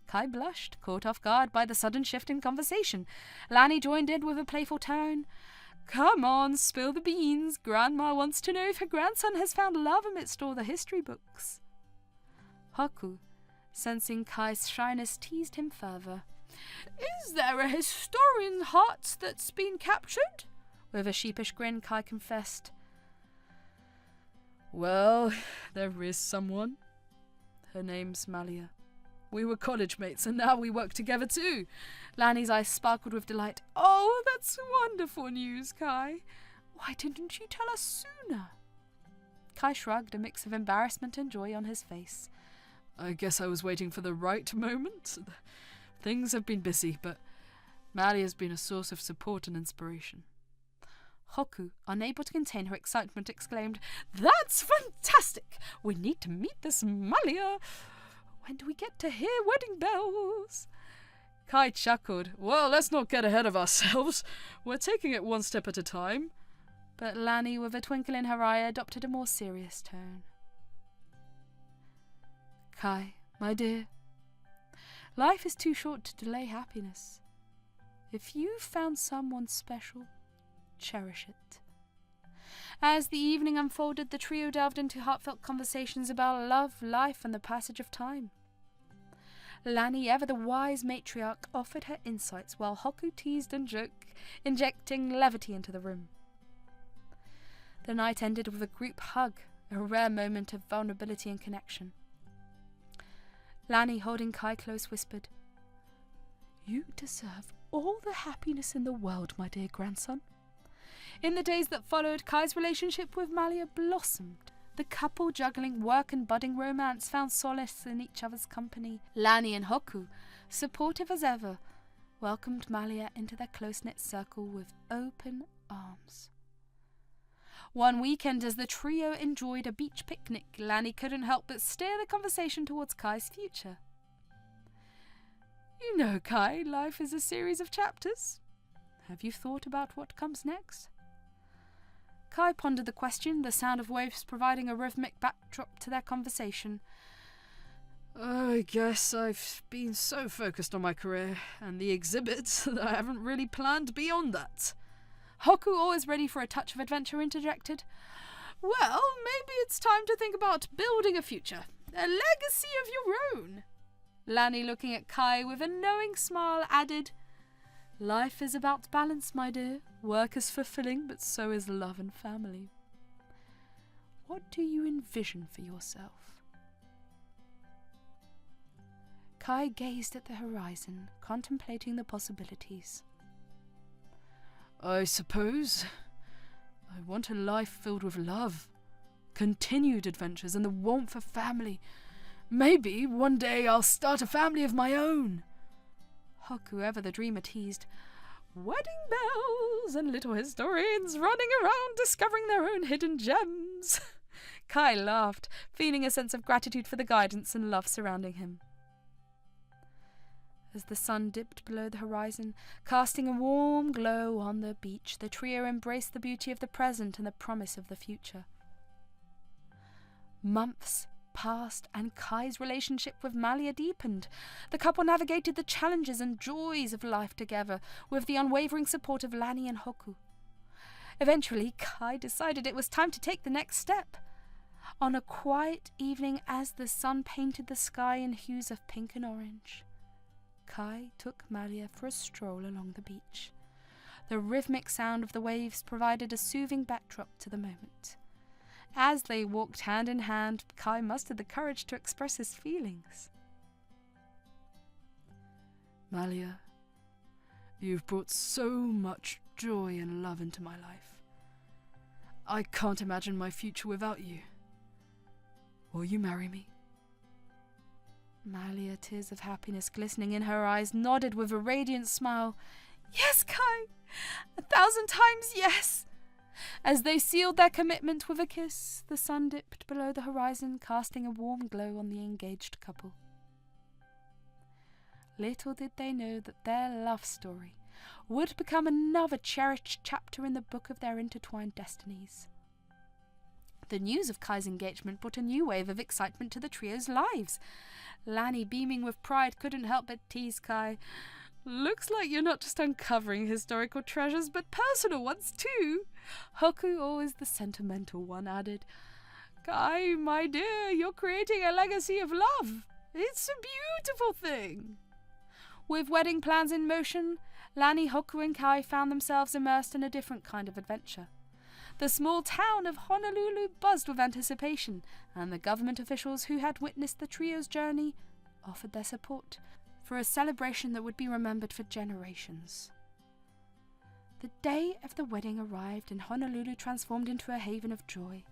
Kai blushed, caught off guard by the sudden shift in conversation. Lani joined in with a playful tone. "Come on, spill the beans. Grandma wants to know if her grandson has found love amidst all the history books." Hoku, sensing Kai's shyness, teased him further. "Is there a historian's heart that's been captured?" With a sheepish grin, Kai confessed. "Well, there is someone. Her name's Malia. We were college mates, and now we work together too." Lani's eyes sparkled with delight. "Oh, that's wonderful news, Kai. Why didn't you tell us sooner?" Kai shrugged, a mix of embarrassment and joy on his face. "I guess I was waiting for the right moment. Things have been busy, but Malia's been a source of support and inspiration." Hoku, unable to contain her excitement, exclaimed, "That's fantastic! We need to meet this Malia. When do we get to hear wedding bells?" Kai chuckled. "Well, let's not get ahead of ourselves. We're taking it one step at a time." But Lani, with a twinkle in her eye, adopted a more serious tone. "Kai, my dear, life is too short to delay happiness. If you've found someone special, cherish it." As the evening unfolded, the trio delved into heartfelt conversations about love, life, and the passage of time. Lani, ever the wise matriarch, offered her insights, while Hoku teased and joked, injecting levity into the room. The night ended with a group hug, a rare moment of vulnerability and connection. Lani, holding Kai close, whispered, "You deserve all the happiness in the world, my dear grandson." In the days that followed, Kai's relationship with Malia blossomed. The couple, juggling work and budding romance, found solace in each other's company. Lani and Hoku, supportive as ever, welcomed Malia into their close-knit circle with open arms. One weekend, as the trio enjoyed a beach picnic, Lani couldn't help but steer the conversation towards Kai's future. "You know, Kai, life is a series of chapters. Have you thought about what comes next?" Kai pondered the question, the sound of waves providing a rhythmic backdrop to their conversation. "I guess I've been so focused on my career and the exhibits that I haven't really planned beyond that." Hoku, always ready for a touch of adventure, interjected, "Well, maybe it's time to think about building a future, a legacy of your own." Lani, looking at Kai with a knowing smile, added, "Life is about balance, my dear. Work is fulfilling, but so is love and family. What do you envision for yourself?" Kai gazed at the horizon, contemplating the possibilities. "I suppose I want a life filled with love, continued adventures, and the warmth of family. Maybe one day I'll start a family of my own." Hoku, ever the dreamer, teased, "Wedding bells and little historians running around discovering their own hidden gems." Kai laughed, feeling a sense of gratitude for the guidance and love surrounding him. As the sun dipped below the horizon, casting a warm glow on the beach, the trio embraced the beauty of the present and the promise of the future. Months passed, and Kai's relationship with Malia deepened. The couple navigated the challenges and joys of life together, with the unwavering support of Lani and Hoku. Eventually, Kai decided it was time to take the next step. On a quiet evening, as the sun painted the sky in hues of pink and orange, Kai took Malia for a stroll along the beach. The rhythmic sound of the waves provided a soothing backdrop to the moment. As they walked hand in hand, Kai mustered the courage to express his feelings. "Malia, you've brought so much joy and love into my life. I can't imagine my future without you. Will you marry me?" Malia, tears of happiness glistening in her eyes, nodded with a radiant smile. "Yes, Kai! 1,000 times yes!" As they sealed their commitment with a kiss, the sun dipped below the horizon, casting a warm glow on the engaged couple. Little did they know that their love story would become another cherished chapter in the book of their intertwined destinies. The news of Kai's engagement brought a new wave of excitement to the trio's lives. Lani, beaming with pride, couldn't help but tease Kai. "Looks like you're not just uncovering historical treasures, but personal ones too." Hoku, always the sentimental one, added, "Kai, my dear, you're creating a legacy of love. It's a beautiful thing." With wedding plans in motion, Lani, Hoku and Kai found themselves immersed in a different kind of adventure. The small town of Honolulu buzzed with anticipation, and the government officials who had witnessed the trio's journey offered their support for a celebration that would be remembered for generations. The day of the wedding arrived, and Honolulu transformed into a haven of joy.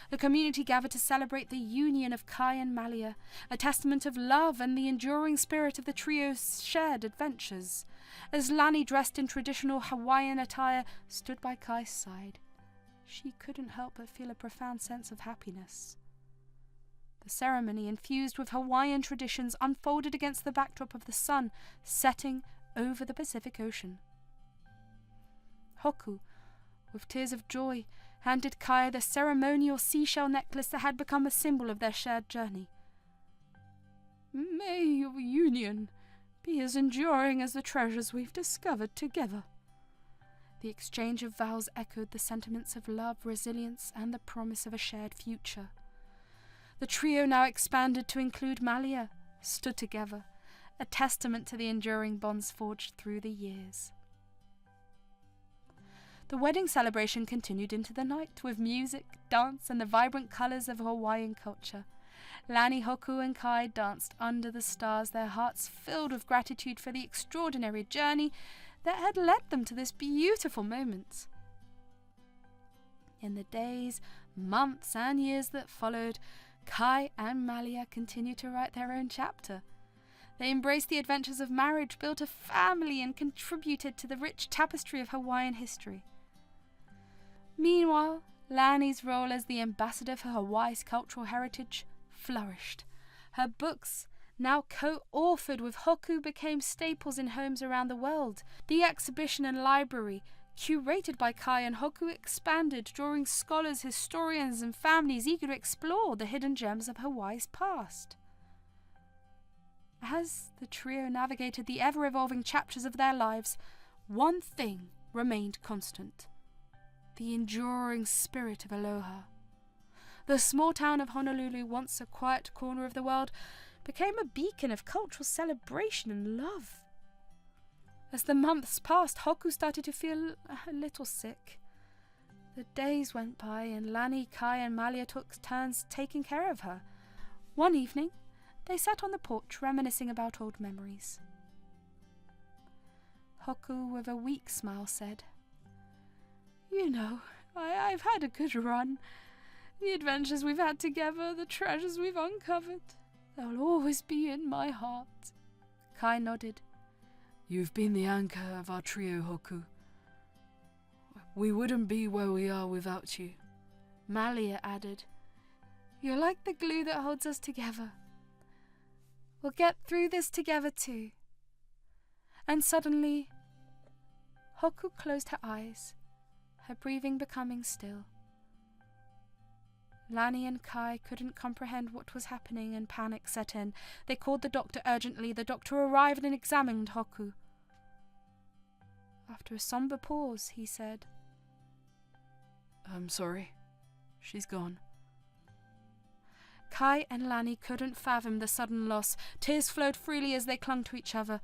The community gathered to celebrate the union of Kai and Malia, a testament of love and the enduring spirit of the trio's shared adventures. As Lani, dressed in traditional Hawaiian attire, stood by Kai's side, she couldn't help but feel a profound sense of happiness. The ceremony, infused with Hawaiian traditions, unfolded against the backdrop of the sun setting over the Pacific Ocean. Hoku, with tears of joy, handed Kai the ceremonial seashell necklace that had become a symbol of their shared journey. "May your union be as enduring as the treasures we've discovered together." The exchange of vows echoed the sentiments of love, resilience, and the promise of a shared future. The trio, now expanded to include Malia, stood together, a testament to the enduring bonds forged through the years. The wedding celebration continued into the night, with music, dance, and the vibrant colours of Hawaiian culture. Lani, Hoku, and Kai danced under the stars, their hearts filled with gratitude for the extraordinary journey that had led them to this beautiful moment. In the days, months, and years that followed, Kai and Malia continued to write their own chapter. They embraced the adventures of marriage, built a family, and contributed to the rich tapestry of Hawaiian history. Meanwhile, Lani's role as the ambassador for Hawaii's cultural heritage flourished. Her books, now co-authored with Hoku, became staples in homes around the world. The exhibition and library, curated by Kai and Hoku, expanded, drawing scholars, historians, and families eager to explore the hidden gems of Hawaii's past. As the trio navigated the ever-evolving chapters of their lives, one thing remained constant: the enduring spirit of aloha. The small town of Honolulu, once a quiet corner of the world, became a beacon of cultural celebration and love. As the months passed, Hoku started to feel a little sick. The days went by, and Lani, Kai, and Malia took turns taking care of her. One evening, they sat on the porch reminiscing about old memories. Hoku, with a weak smile, said, "You know, I've had a good run. The adventures we've had together, the treasures we've uncovered, they'll always be in my heart." Kai nodded. "You've been the anchor of our trio, Hoku. We wouldn't be where we are without you." Malia added, "You're like the glue that holds us together. We'll get through this together too." And suddenly, Hoku closed her eyes, her breathing becoming still. Lani and Kai couldn't comprehend what was happening, and panic set in. They called the doctor urgently. The doctor arrived and examined Hoku. After a somber pause, he said, "I'm sorry. She's gone." Kai and Lani couldn't fathom the sudden loss. Tears flowed freely as they clung to each other.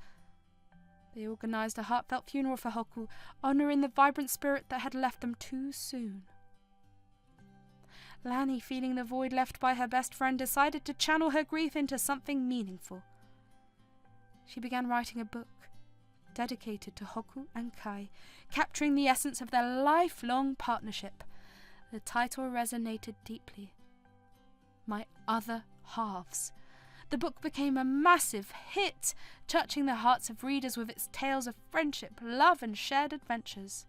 They organised a heartfelt funeral for Hoku, honouring the vibrant spirit that had left them too soon. Lani, feeling the void left by her best friend, decided to channel her grief into something meaningful. She began writing a book dedicated to Hoku and Kai, capturing the essence of their lifelong partnership. The title resonated deeply. My Other Halves. The book became a massive hit, touching the hearts of readers with its tales of friendship, love, and shared adventures.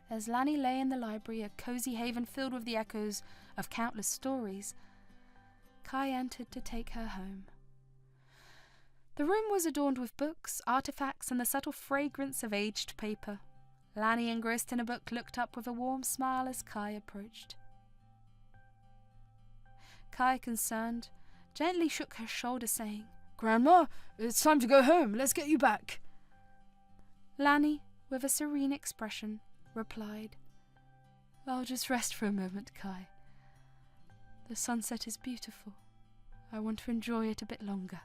As Lani lay in the library, a cosy haven filled with the echoes of countless stories, Kai entered to take her home. The room was adorned with books, artifacts, and the subtle fragrance of aged paper. Lani, engrossed in a book, looked up with a warm smile as Kai approached. Kai, concerned, gently shook her shoulder, saying, "Grandma, it's time to go home. Let's get you back." Lani, with a serene expression, replied, "I'll just rest for a moment, Kai. The sunset is beautiful. I want to enjoy it a bit longer."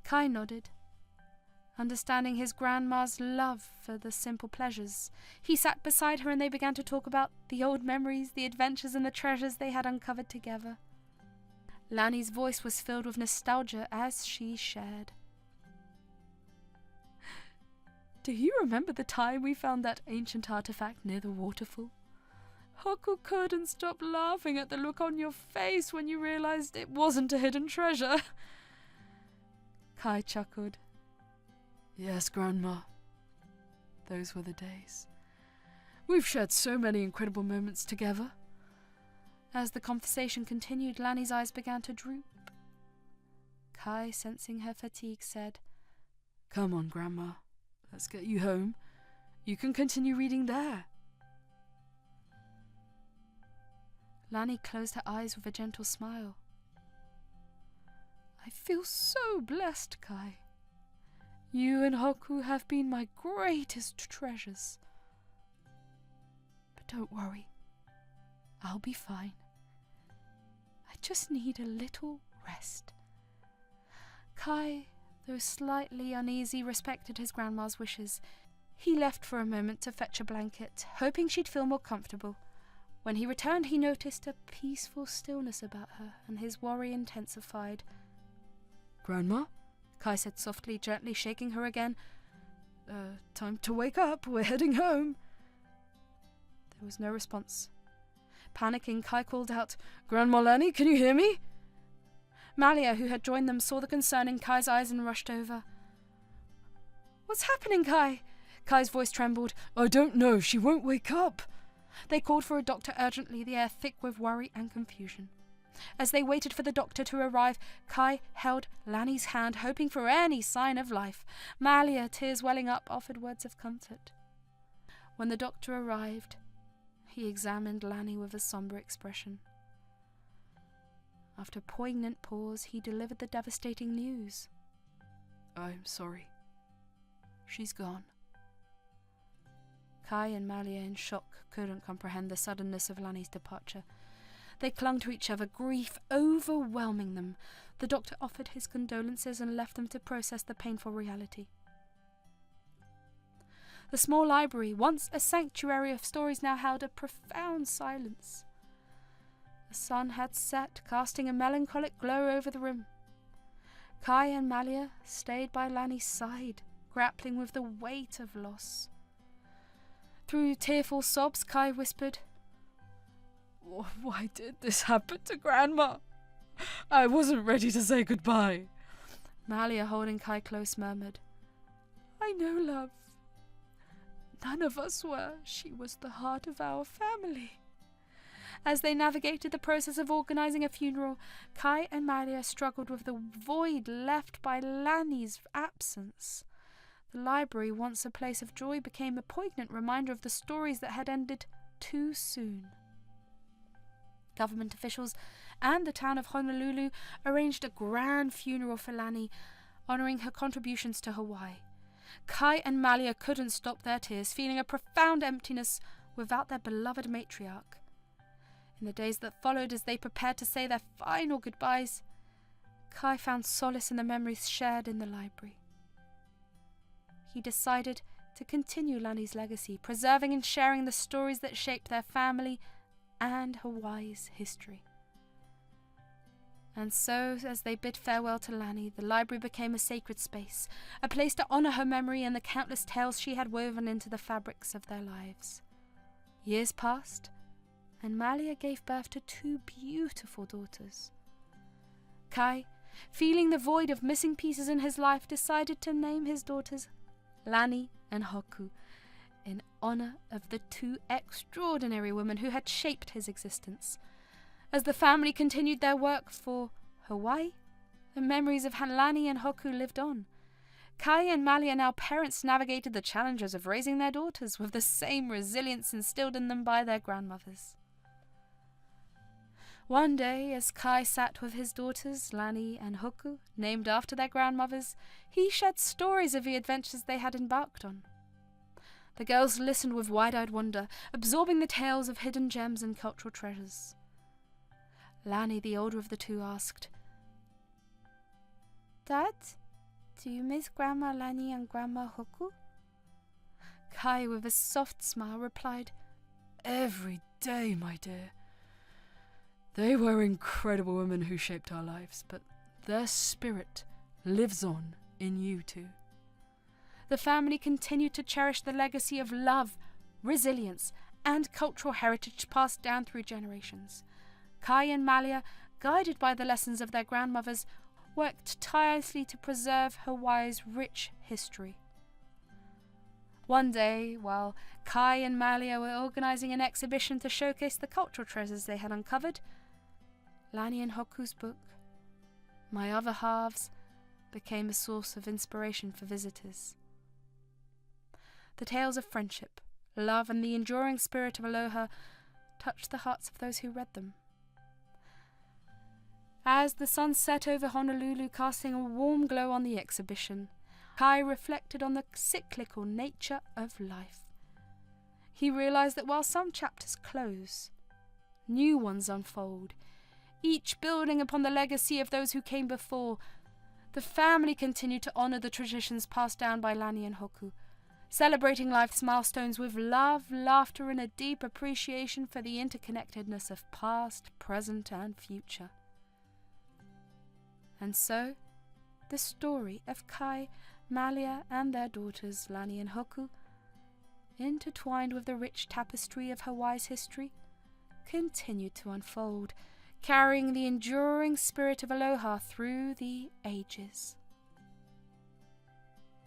Kai nodded, understanding his grandma's love for the simple pleasures. He sat beside her and they began to talk about the old memories, the adventures, and the treasures they had uncovered together. Lani's voice was filled with nostalgia as she shared. "Do you remember the time we found that ancient artifact near the waterfall? Hoku couldn't stop laughing at the look on your face when you realized it wasn't a hidden treasure." Kai chuckled. "Yes, Grandma. Those were the days. We've shared so many incredible moments together." As the conversation continued, Lani's eyes began to droop. Kai, sensing her fatigue, said, "Come on, Grandma. Let's get you home. You can continue reading there." Lani closed her eyes with a gentle smile. "I feel so blessed, Kai. You and Hoku have been my greatest treasures. But don't worry. I'll be fine. I just need a little rest." Kai, though slightly uneasy, respected his grandma's wishes. He left for a moment to fetch a blanket, hoping she'd feel more comfortable. When he returned, he noticed a peaceful stillness about her, and his worry intensified. "Grandma?" Kai said softly, gently shaking her again. Time to wake up. We're heading home." There was no response. Panicking, Kai called out, "Grandma Lanny, can you hear me?" Malia, who had joined them, saw the concern in Kai's eyes and rushed over. "What's happening, Kai?" Kai's voice trembled. "I don't know. She won't wake up." They called for a doctor urgently, the air thick with worry and confusion. As they waited for the doctor to arrive, Kai held Lanny's hand, hoping for any sign of life. Malia, tears welling up, offered words of comfort. When the doctor arrived, he examined Lanny with a sombre expression. After a poignant pause, he delivered the devastating news. "I'm sorry. She's gone." Kai and Malia, in shock, couldn't comprehend the suddenness of Lanny's departure. They clung to each other, grief overwhelming them. The doctor offered his condolences and left them to process the painful reality. The small library, once a sanctuary of stories, now held a profound silence. The sun had set, casting a melancholic glow over the room. Kai and Malia stayed by Lanny's side, grappling with the weight of loss. Through tearful sobs, Kai whispered, "Why did this happen to Grandma? I wasn't ready to say goodbye." Malia, holding Kai close, murmured, "I know, love. None of us were. She was the heart of our family." As they navigated the process of organizing a funeral, Kai and Malia struggled with the void left by Lanny's absence. The library, once a place of joy, became a poignant reminder of the stories that had ended too soon. Government officials and the town of Honolulu arranged a grand funeral for Lanny, honouring her contributions to Hawaii. Kai and Malia couldn't stop their tears, feeling a profound emptiness without their beloved matriarch. In the days that followed, as they prepared to say their final goodbyes, Kai found solace in the memories shared in the library. He decided to continue Lanny's legacy, preserving and sharing the stories that shaped their family and Hawaii's history. And so, as they bid farewell to Lanny, the library became a sacred space, a place to honour her memory and the countless tales she had woven into the fabrics of their lives. Years passed, and Malia gave birth to 2 beautiful daughters. Kai, feeling the void of missing pieces in his life, decided to name his daughters Lanny and Hoku, in honour of the 2 extraordinary women who had shaped his existence. As the family continued their work for Hawaii, the memories of Lanny and Hoku lived on. Kai and Malia, now parents, navigated the challenges of raising their daughters with the same resilience instilled in them by their grandmothers. One day, as Kai sat with his daughters, Lanny and Hoku, named after their grandmothers, he shared stories of the adventures they had embarked on. The girls listened with wide-eyed wonder, absorbing the tales of hidden gems and cultural treasures. Lanny, the older of the 2, asked, "Dad, do you miss Grandma Lanny and Grandma Hoku?" Kai, with a soft smile, replied, "Every day, my dear. They were incredible women who shaped our lives, but their spirit lives on in you too." The family continued to cherish the legacy of love, resilience, and cultural heritage passed down through generations. Kai and Malia, guided by the lessons of their grandmothers, worked tirelessly to preserve Hawaii's rich history. One day, while Kai and Malia were organising an exhibition to showcase the cultural treasures they had uncovered, Lanny and Hoku's book, My Other Halves, became a source of inspiration for visitors. The tales of friendship, love, and the enduring spirit of aloha touched the hearts of those who read them. As the sun set over Honolulu, casting a warm glow on the exhibition, Kai reflected on the cyclical nature of life. He realized that while some chapters close, new ones unfold, each building upon the legacy of those who came before. The family continued to honor the traditions passed down by Lanny and Hoku, celebrating life's milestones with love, laughter, and a deep appreciation for the interconnectedness of past, present, and future. And so, the story of Kai, Malia, and their daughters, Lani and Hoku, intertwined with the rich tapestry of Hawaii's history, continued to unfold, carrying the enduring spirit of aloha through the ages.